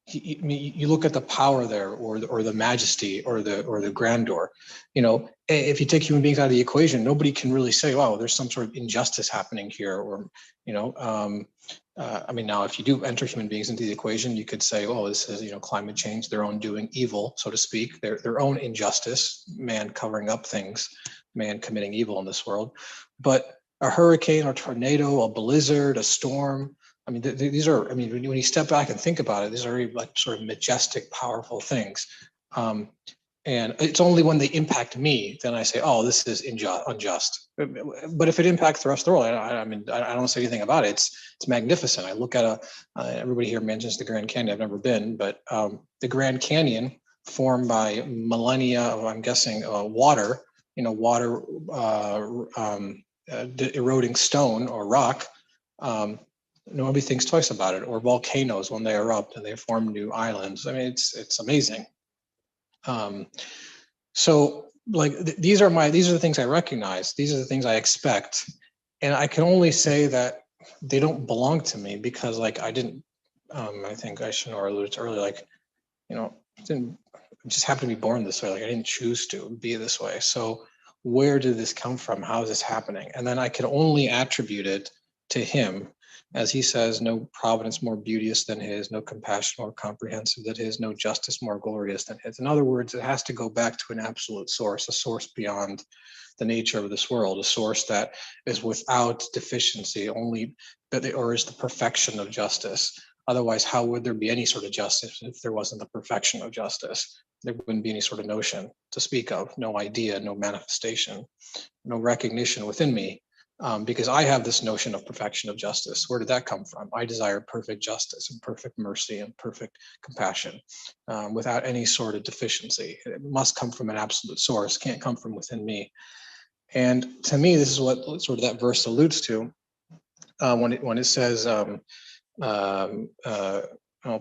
you look at the power there, or the majesty, or the grandeur. You know, if you take human beings out of the equation, nobody can really say, "Wow, there's some sort of injustice happening here," or, you know, I mean, now if you do enter human beings into the equation, you could say, "Oh, this is, you know, climate change, their own doing evil, so to speak, their own injustice, man covering up things, man committing evil in this world." But a hurricane, or tornado, a blizzard, a storm, I mean, these are, I mean, when you step back and think about it, these are like sort of majestic, powerful things. And it's only when they impact me, then I say, oh, this is unjust. But if it impacts the rest of the world, I mean, I don't say anything about it. It's magnificent. I look at everybody here mentions the Grand Canyon. I've never been, but the Grand Canyon, formed by millennia of, I'm guessing, water, you know, eroding stone or rock. Nobody thinks twice about it. Or volcanoes, when they erupt and they form new islands. I mean, it's amazing. So, like, these are the things I recognize. These are the things I expect, and I can only say that they don't belong to me because, like, I didn't. I think I should know alluded to earlier. Like, you know, I just happened to be born this way. Like, I didn't choose to be this way. So, where did this come from? How is this happening? And then I can only attribute it to him. As he says, no providence more beauteous than his, no compassion more comprehensive than his, no justice more glorious than his. In other words, it has to go back to an absolute source, a source beyond the nature of this world, a source that is without deficiency, only, or is the perfection of justice. Otherwise, how would there be any sort of justice if there wasn't the perfection of justice? There wouldn't be any sort of notion to speak of, no idea, no manifestation, no recognition within me. Because I have this notion of perfection of justice. Where did that come from? I desire perfect justice and perfect mercy and perfect compassion without any sort of deficiency. It must come from an absolute source, can't come from within me. And to me, this is what sort of that verse alludes to when it says, I'll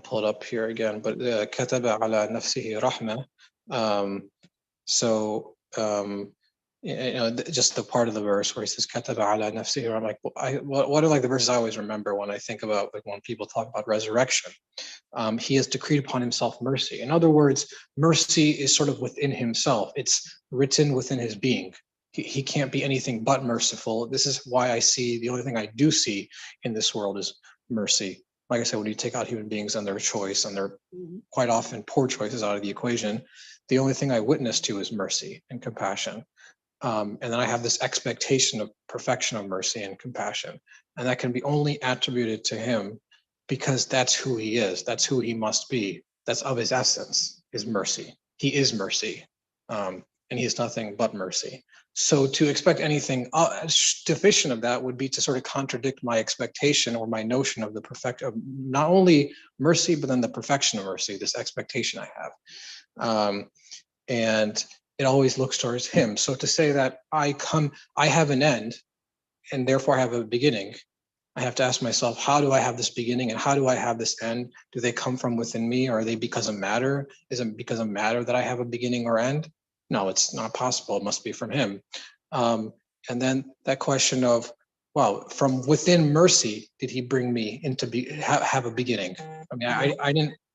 pull it up here again, but كَتَبَ عَلَى نَفْسِهِ رَحْمَةً. just the part of the verse where he says "Kataba ala nafsihi." I'm like, what are like the verses I always remember when I think about like when people talk about resurrection. He has decreed upon himself mercy. In other words, mercy is sort of within himself. It's written within his being. He can't be anything but merciful. This is why I see the only thing I do see in this world is mercy. Like I said, when you take out human beings and their choice and their quite often poor choices out of the equation, the only thing I witness to is mercy and compassion. And then I have this expectation of perfection of mercy and compassion. And that can be only attributed to him because that's who he is. That's who he must be. That's of his essence, is mercy. He is mercy. And he is nothing but mercy. So to expect anything deficient of that would be to sort of contradict my expectation or my notion of the perfect, of not only mercy, but then the perfection of mercy, this expectation I have. And it always looks towards him. So to say that I have an end and therefore I have a beginning, I have to ask myself, how do I have this beginning and how do I have this end? Do they come from within me or are they because of matter? Is it because of matter that I have a beginning or end? No, it's not possible. It must be from him. And then that question of, well, from within mercy, did he bring me into have a beginning? I mean,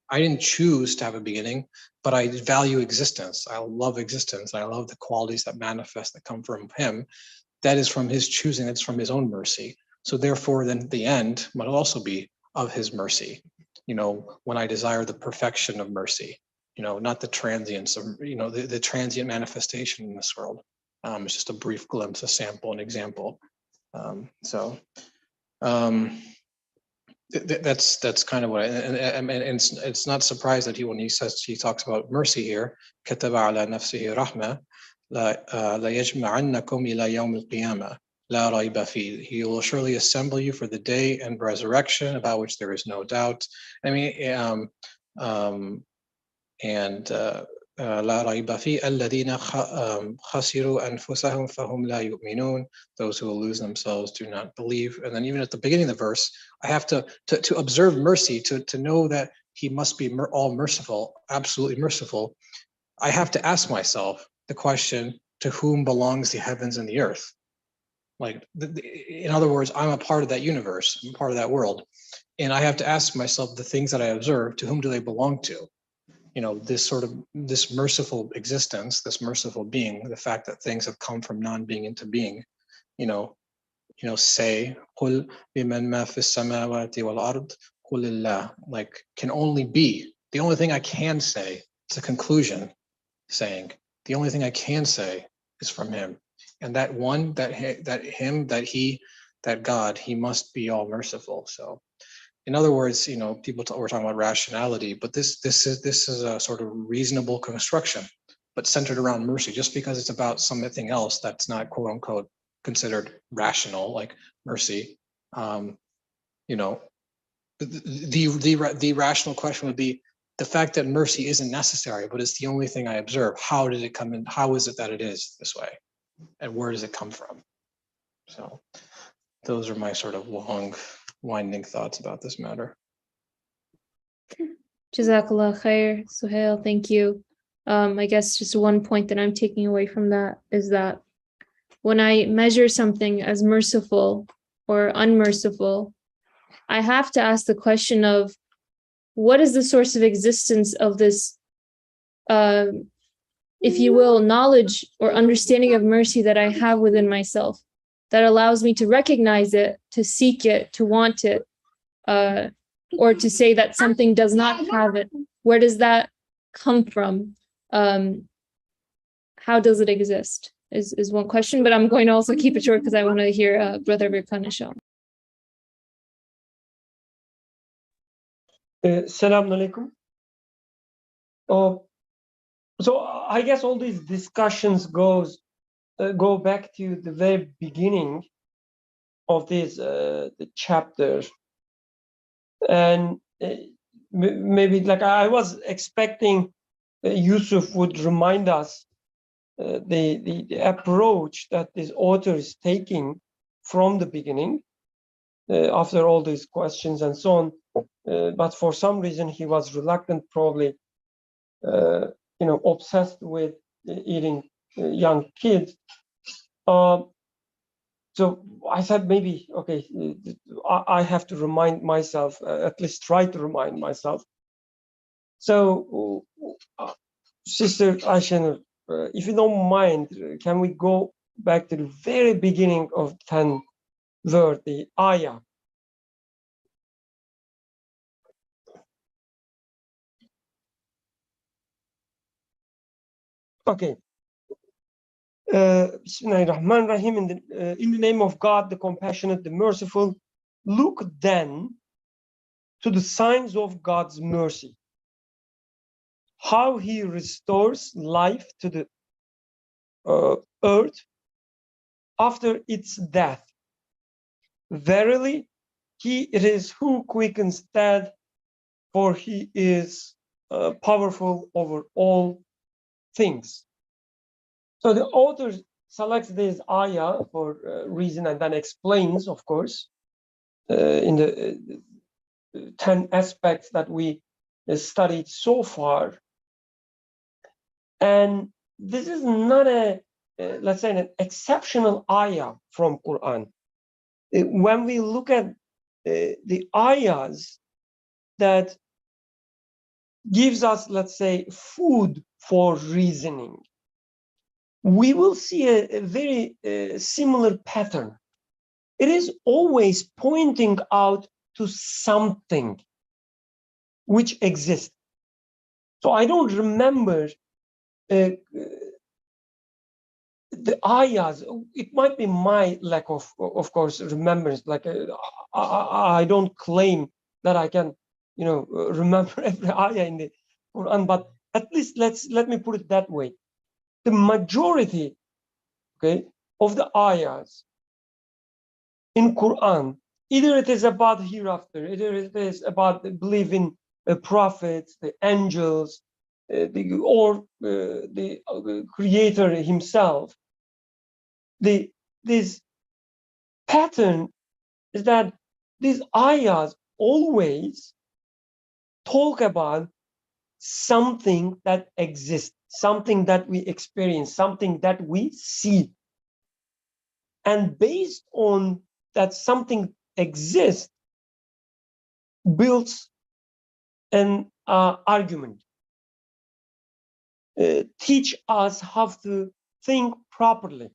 I didn't choose to have a beginning, but I value existence. I love existence. I love the qualities that manifest that come from him. That is from his choosing. It's from his own mercy. So therefore, then the end might also be of his mercy. When I desire the perfection of mercy, not the transience of, the transient manifestation in this world. It's just a brief glimpse, a sample, an example. That's kind of what and it's not surprised that when he talks about mercy here, كتب على نفسه رحمة لا يجمعنكم إلى يوم القيامة لا ريب فيه. He will surely assemble you for the day and resurrection about which there is no doubt. I mean, لا ريب فيه الذين خسروا أنفسهم فهم لا يؤمنون. Those who will lose themselves do not believe. And then even at the beginning of the verse, I have to observe mercy, to know that he must be all merciful, absolutely merciful. I have to ask myself the question, to whom belongs the heavens and the earth? Like, in other words, I'm a part of that universe, I'm part of that world. And I have to ask myself the things that I observe, to whom do they belong to? This merciful existence, this merciful being, the fact that things have come from non-being into being, say, قُلْ بِمَنْ مَا فِي السَّمَاوَاتِ وَالْأَرْضِ قُلِ اللَّهِ, like, can only be. The only thing I can say, it's a conclusion saying, the only thing I can say is from him. And that one, that him, that God, he must be all merciful. So in other words, people we're talking about rationality, but this is a sort of reasonable construction, but centered around mercy. Just because it's about something else that's not quote unquote considered rational, like mercy, the rational question would be the fact that mercy isn't necessary, but it's the only thing I observe. How did it come in? How is it that it is this way, and where does it come from? So those are my sort of long, winding thoughts about this matter. Jazakallah khair, Suhail, thank you. I guess just one point that I'm taking away from that is that when I measure something as merciful or unmerciful, I have to ask the question of, what is the source of existence of this, if you will, knowledge or understanding of mercy that I have within myself that allows me to recognize it, to seek it, to want it, or to say that something does not have it? Where does that come from? How does it exist is one question, but I'm going to also keep it short because I want to hear Brother Birkan, inshallah. Assalamu alaikum. So I guess all these discussions go back to the very beginning of this the chapter, and maybe like I was expecting Yusuf would remind us the approach that this author is taking from the beginning after all these questions and so on. But for some reason he was reluctant, probably obsessed with eating young kids. So I said maybe, okay, I have to remind myself, at least try to remind myself. So, Sister Ayşenur, if you don't mind, can we go back to the very beginning of 10 word, the ayah? Okay. Bismillahirrahmanirrahim. In the name of God, the compassionate, the merciful. Look then to the signs of God's mercy, how he restores life to the earth after its death. Verily, he it is who quickens dead, for he is powerful over all things. So the author selects this ayah for reason and then explains, of course, in the 10 aspects that we studied so far. And this is not a, let's say, an exceptional ayah from Quran. When we look at the ayahs that gives us, let's say, food for reasoning, we will see a very similar pattern. It is always pointing out to something which exists. So I don't remember the ayahs. It might be my lack of course, remembrance. Like I don't claim that I can, remember every ayah in the Quran, but at least let me put it that way. The majority, okay, of the ayahs in Quran, either it is about hereafter, either it is about the belief in the prophets, the angels, or the creator himself. This pattern is that these ayahs always talk about something that exists, something that we experience, something that we see. And based on that something exists, builds an argument, teach us how to think properly.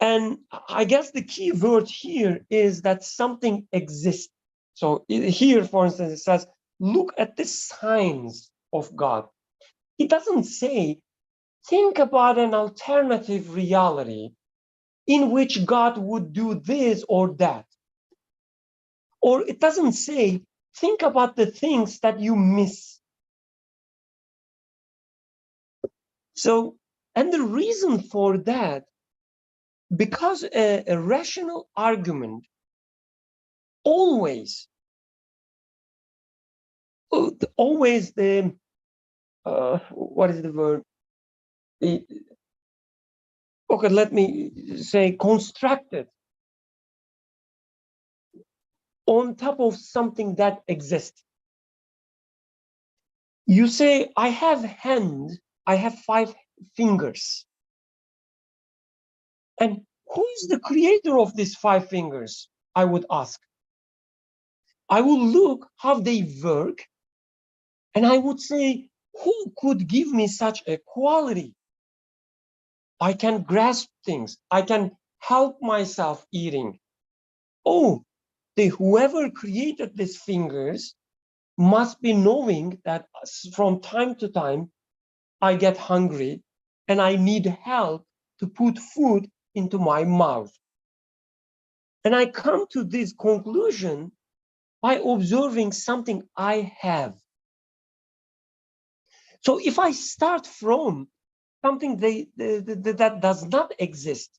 And I guess the key word here is that something exists. So here, for instance, it says, look at the signs of God. It doesn't say, think about an alternative reality in which God would do this or that. Or it doesn't say, think about the things that you miss. So, and the reason for that, because a rational argument always the what is the word? Okay, let me say constructed on top of something that exists. You say, I have hand, I have 5 fingers. And who is the creator of these 5 fingers? I would ask. I will look how they work, and I would say, who could give me such a quality? I can grasp things. I can help myself eating. Oh, whoever created these fingers must be knowing that from time to time, I get hungry and I need help to put food into my mouth. And I come to this conclusion by observing something I have. So if I start from something that does not exist,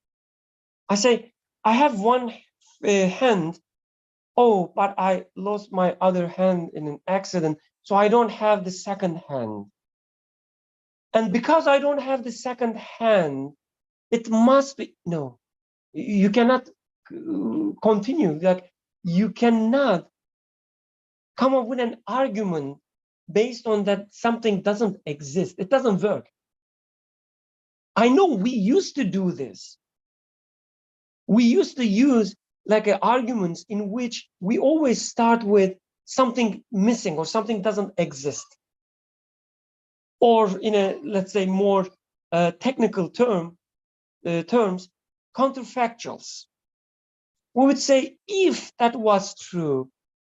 I say, I have one hand. Oh, but I lost my other hand in an accident, so I don't have the second hand. And because I don't have the second hand, it must be, no, you cannot continue. Like, you cannot come up with an argument based on that something doesn't exist. It doesn't work. I know we used to do this. We used to use like arguments in which we always start with something missing or something doesn't exist. Or in a, let's say, more technical terms, counterfactuals. We would say, if that was true,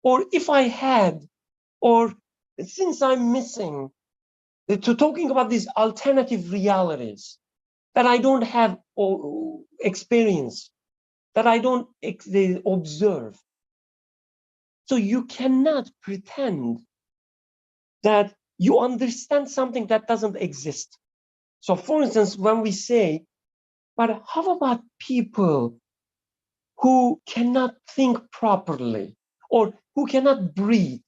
or if I had, or since I'm missing, to talking about these alternative realities that I don't have experience, that I don't observe. So you cannot pretend that you understand something that doesn't exist. So for instance, when we say, but how about people who cannot think properly or who cannot breathe?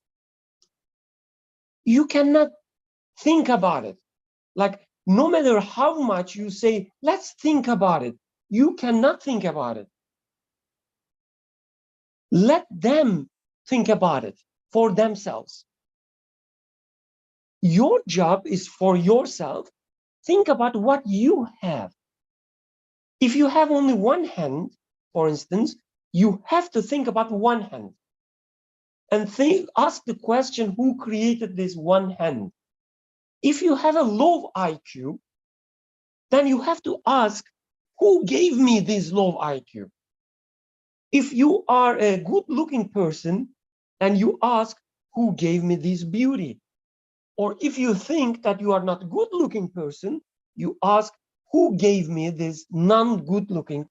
You cannot think about it. Like, no matter how much you say, let's think about it, you cannot think about it. Let them think about it for themselves. Your job is for yourself. Think about what you have. If you have only one hand, for instance, you have to think about one hand and ask the question, who created this one hand? If you have a low IQ, then you have to ask, who gave me this low IQ? If you are a good-looking person, and you ask, who gave me this beauty? Or if you think that you are not a good-looking person, you ask, who gave me this non-good-looking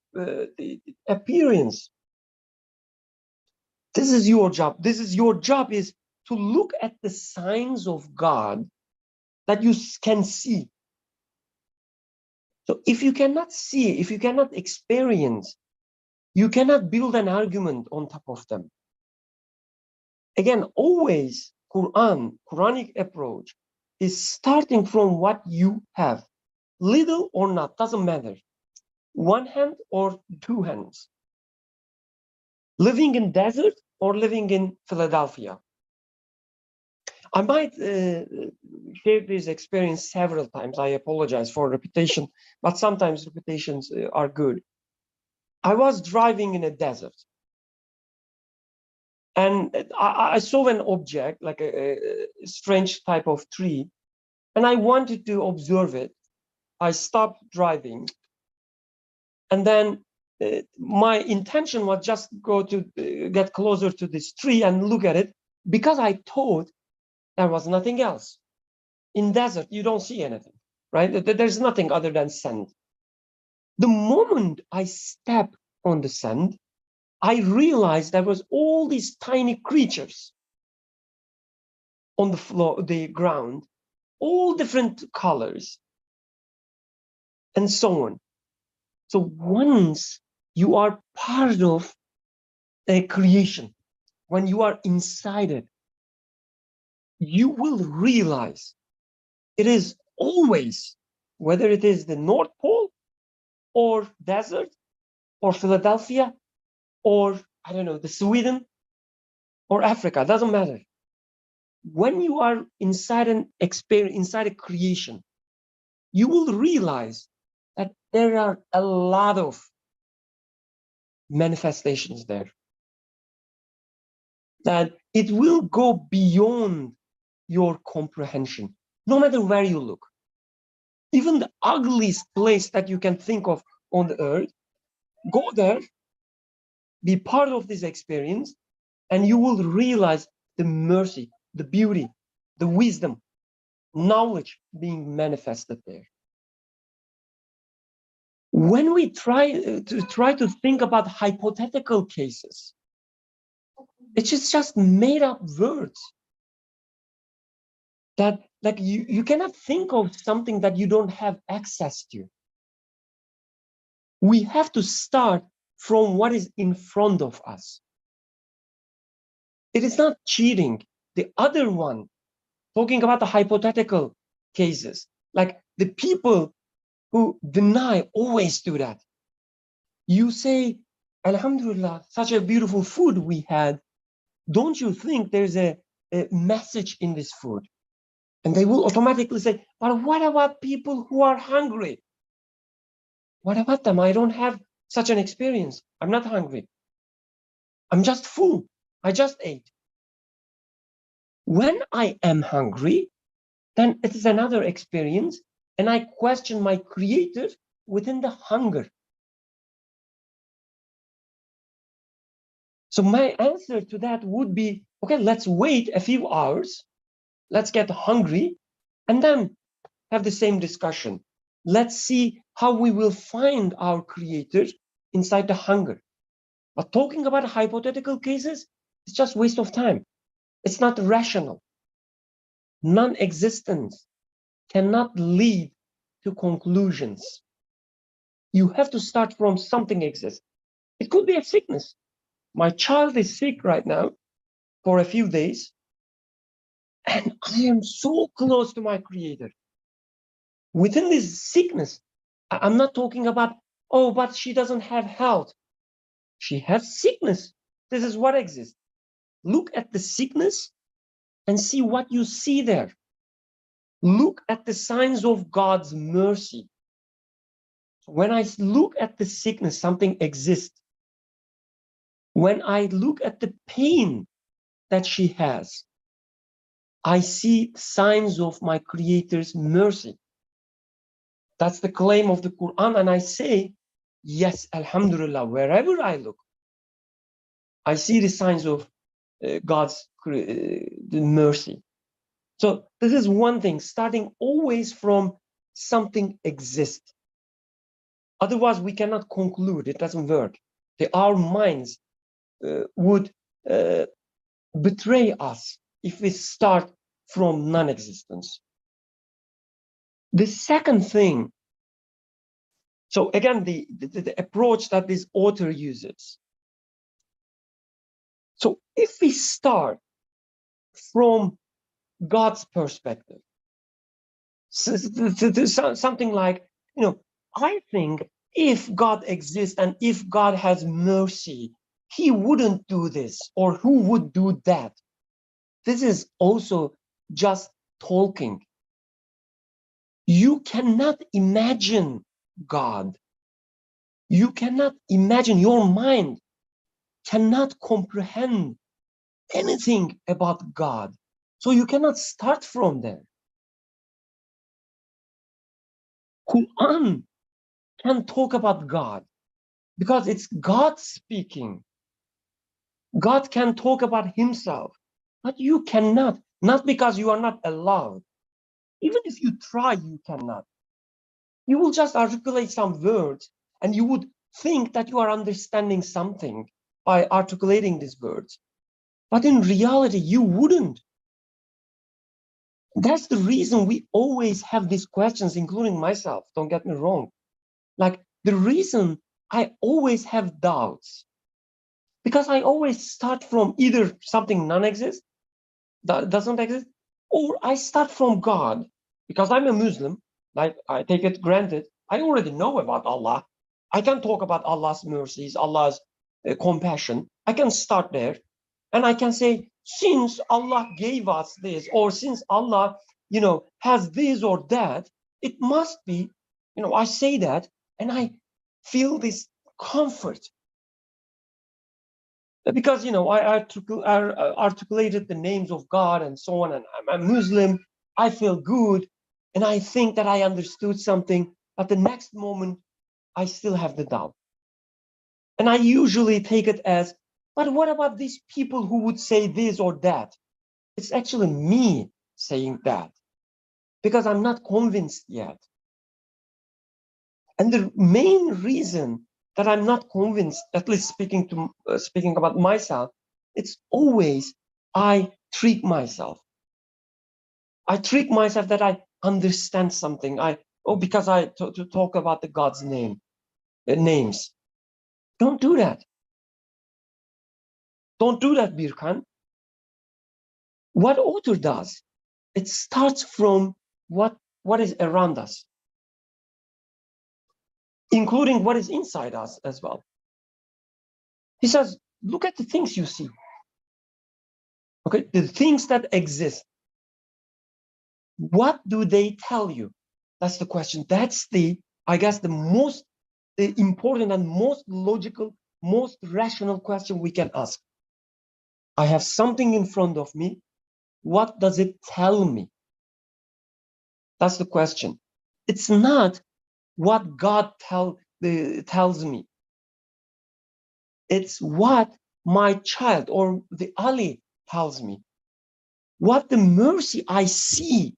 appearance? This is your job. Your job is to look at the signs of God that you can see. So if you cannot see, if you cannot experience, you cannot build an on top of them. Again, always Quranic approach is starting from what you have. Little or not, doesn't matter. One hand or two hands. Living in desert or living in Philadelphia. I might share this experience several times. I apologize for repetition, but sometimes repetitions are good. I was driving in a desert, and I saw an object, like a strange type of tree, and I wanted to observe it. I stopped driving, and then my intention was just go to get closer to this tree and look at it, because I thought there was nothing else. In desert, you don't see anything, right? There's nothing other than sand. The moment I step on the sand, I realized there was all these tiny creatures on the floor, the ground, all different colors, and so on. So once you are part of a creation, when you are inside it, you will realize it is always, whether it is the North Pole or desert or Philadelphia or, I don't know, the Sweden or Africa, doesn't matter. When you are inside an experience, inside a creation, you will realize that there are a lot of manifestations there. That it will go beyond your comprehension, no matter where you look. Even the ugliest place that you can think of on the earth, go there, be part of this experience, and you will realize the mercy, the beauty, the wisdom, knowledge being manifested there. When we try to think about hypothetical cases, it's just made up words. That, like, you cannot think of something that you don't have access to. We have to start from what is in front of us. It is not cheating. The other one, talking about the hypothetical cases, like the people who deny always do that. You say, Alhamdulillah, such a beautiful food we had. Don't you think there's a message in this food? And they will automatically say, but what about people who are hungry? What about them? I don't have such an experience. I'm not hungry. I'm just full. I just ate. When I am hungry, then it is another experience, and I question my creator within the hunger. So my answer to that would be, okay, let's wait a few hours, let's get hungry, and then have the same discussion. Let's see how we will find our creator inside the hunger. But talking about hypothetical cases, it's just waste of time. It's not rational. Non-existence cannot lead to conclusions. You have to start from something exists. It could be a sickness. My child is sick right now for a few days, and I am so close to my creator. Within this sickness, I'm not talking about, oh, but she doesn't have health. She has sickness. This is what exists. Look at the sickness and see what you see there. Look at the signs of God's mercy. When I look at the sickness, something exists. When I look at the pain that she has, I see signs of my Creator's mercy. That's the claim of the Quran. And I say, yes, Alhamdulillah, wherever I look, I see the signs of God's the mercy. So this is one thing, starting always from something exists. Otherwise, we cannot conclude. It doesn't work. Our minds would betray us if we start from non-existence. The second thing, so again, the approach that this author uses. So if we start from God's perspective, something like, I think if God exists and if God has mercy, he wouldn't do this, or who would do that? This is also just talking. You cannot imagine God. You cannot imagine, your mind cannot comprehend anything about God. So you cannot start from there. Quran can talk about God because it's God speaking. God can talk about himself, but you cannot, not because you are not allowed. Even if you try, you cannot. You will just articulate some words and you would think that you are understanding something by articulating these words. But in reality, you wouldn't. That's the reason we always have these questions, including myself, don't get me wrong. Like the reason I always have doubts, because I always start from either something non-exist, that doesn't exist, or I start from God, because I'm a Muslim, like I take it granted, I already know about Allah. I can talk about Allah's mercies, Allah's compassion. I can start there, and I can say, since Allah gave us this, or since Allah, has this or that, it must be, I say that, and I feel this comfort. Because, I articulated the names of God and so on, and I'm a Muslim, I feel good, and I think that I understood something, but the next moment, I still have the doubt. And I usually take it as, but what about these people who would say this or that? It's actually me saying that, because I'm not convinced yet. And the main reason that I'm not convinced, at least speaking about myself, it's always I trick myself. I trick myself that I understand something. Because I to talk about the God's names. Don't do that. Don't do that, Birkan. What author does, it starts from what is around us, including what is inside us as well. He says, look at the things you see. Okay, the things that exist. What do they tell you? That's the question. That's I guess, the most the important and most logical, most rational question we can ask. I have something in front of me. What does it tell me? That's the question. It's not what God tells me. It's what my child or the Ali tells me. What the mercy I see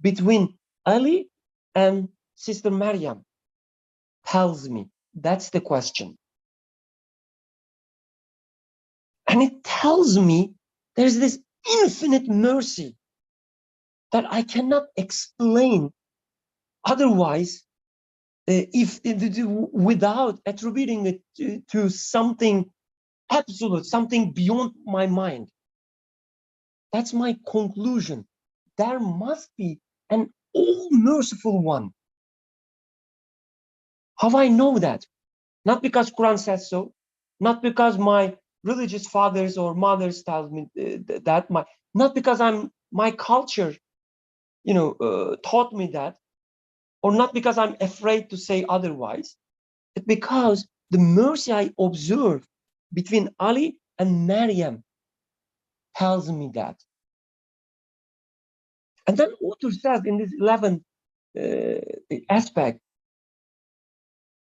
between Ali and Sister Maryam tells me. That's the question. And it tells me there's this infinite mercy that I cannot explain otherwise, without attributing it to something absolute, something beyond my mind. That's my conclusion. There must be an all-merciful one. How I know that? Not because Quran says so, not because my religious fathers or mothers tell me that, not because my culture, taught me that, or not because I'm afraid to say otherwise, but because the mercy I observe between Ali and Maryam tells me that. And then author says in this 11th aspect,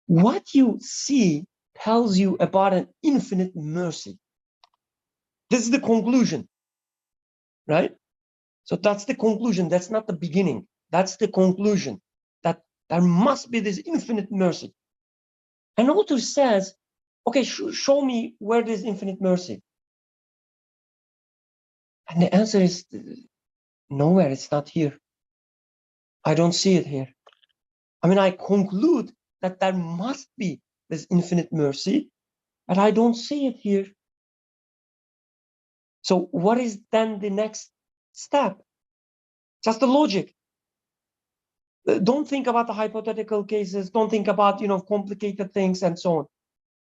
what you see tells you about an infinite mercy. This is the conclusion, right? So that's the conclusion. That's not the beginning. That's the conclusion, that there must be this infinite mercy. And author says, okay, show me where there's infinite mercy. And the answer is nowhere. It's not here. I don't see it here. I mean, I conclude that there must be this infinite mercy, but I don't see it here. So what is then the next step? Just the logic. Don't think about the hypothetical cases. Don't think about, complicated things and so on.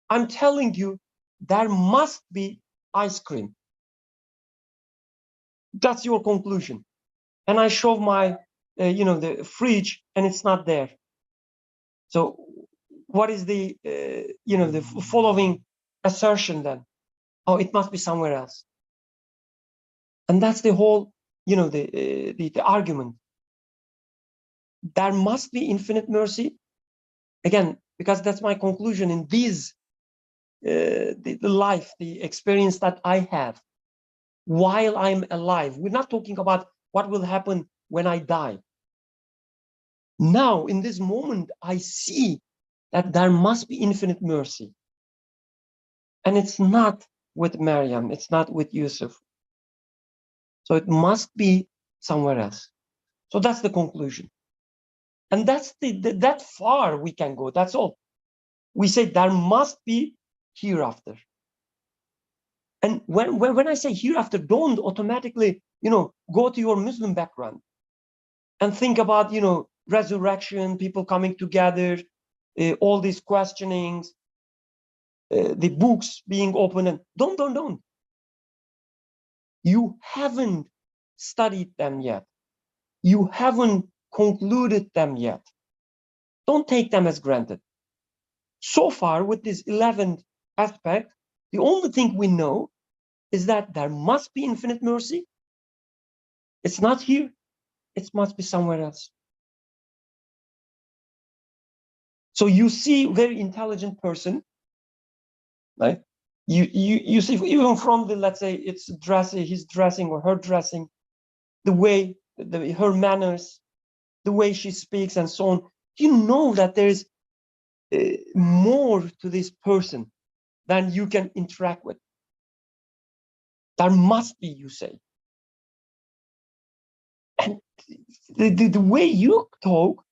I'm telling you, there must be ice cream. That's your conclusion. And I show my, the fridge, and it's not there. So what is the, the following assertion then? Oh, it must be somewhere else. And that's the whole, the argument. There must be infinite mercy. Again, because that's my conclusion in these, the life, the experience that I have while I'm alive. We're not talking about what will happen when I die. Now, in this moment, I see that there must be infinite mercy. And it's not with Maryam, it's not with Yusuf. So it must be somewhere else. So that's the conclusion. And that's that far we can go, that's all. We say there must be hereafter. And when I say hereafter, don't automatically, go to your Muslim background and think about, resurrection, people coming together, all these questionings, the books being opened. And don't. You haven't studied them yet. You haven't concluded them yet. Don't take them as granted. So far, with this 11th aspect, the only thing we know is that there must be infinite mercy. It's not here. It must be somewhere else. So you see a very intelligent person, right? You see even from the, let's say it's dressing, his dressing or her dressing, the way, her manners, the way she speaks and so on, you know that there's more to this person than you can interact with. There must be, you say. And the way you talk,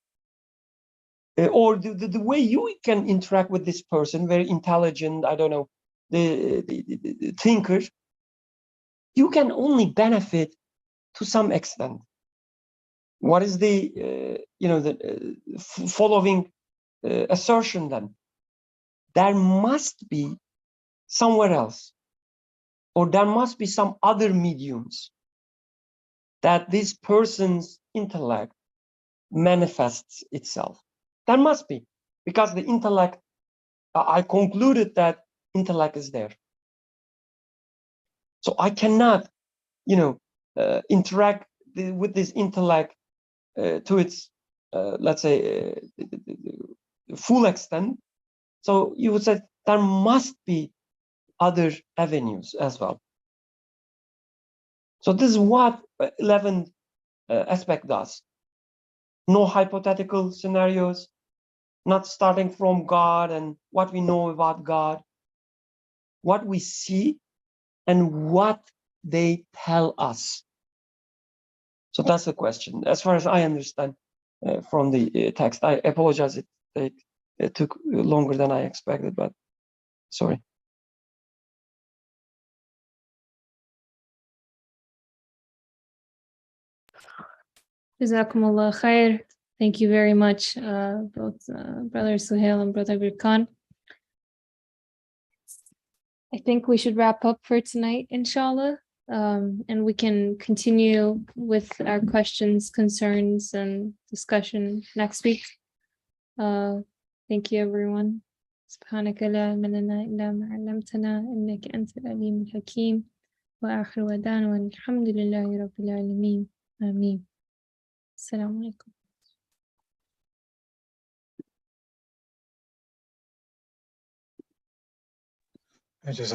or the way you can interact with this person, very intelligent, I don't know, the thinker, you can only benefit to some extent. What is the, following assertion then? There must be somewhere else, or there must be some other mediums that this person's intellect manifests itself. There must be, because the intellect, I concluded that intellect is there. So I cannot, interact with this intellect to its, let's say, full extent. So you would say there must be other avenues as well. So this is what 11th aspect does. No hypothetical scenarios, not starting from God and what we know about God, what we see and what they tell us. So that's the question, as far as I understand from the text. I apologize, it took longer than I expected, but sorry. Jazakumullah khair. Thank you very much, both Brother Suhail and Brother Birkan. I think we should wrap up for tonight, inshallah. And we can continue with our questions, concerns, and discussion next week. Thank you, everyone. سبحانك لا علم لنا إلا ما علمتنا إنك أنت العليم الحكيم وآخر ودعوانا الحمد لله رب العالمين آمين. السلام عليكم. I just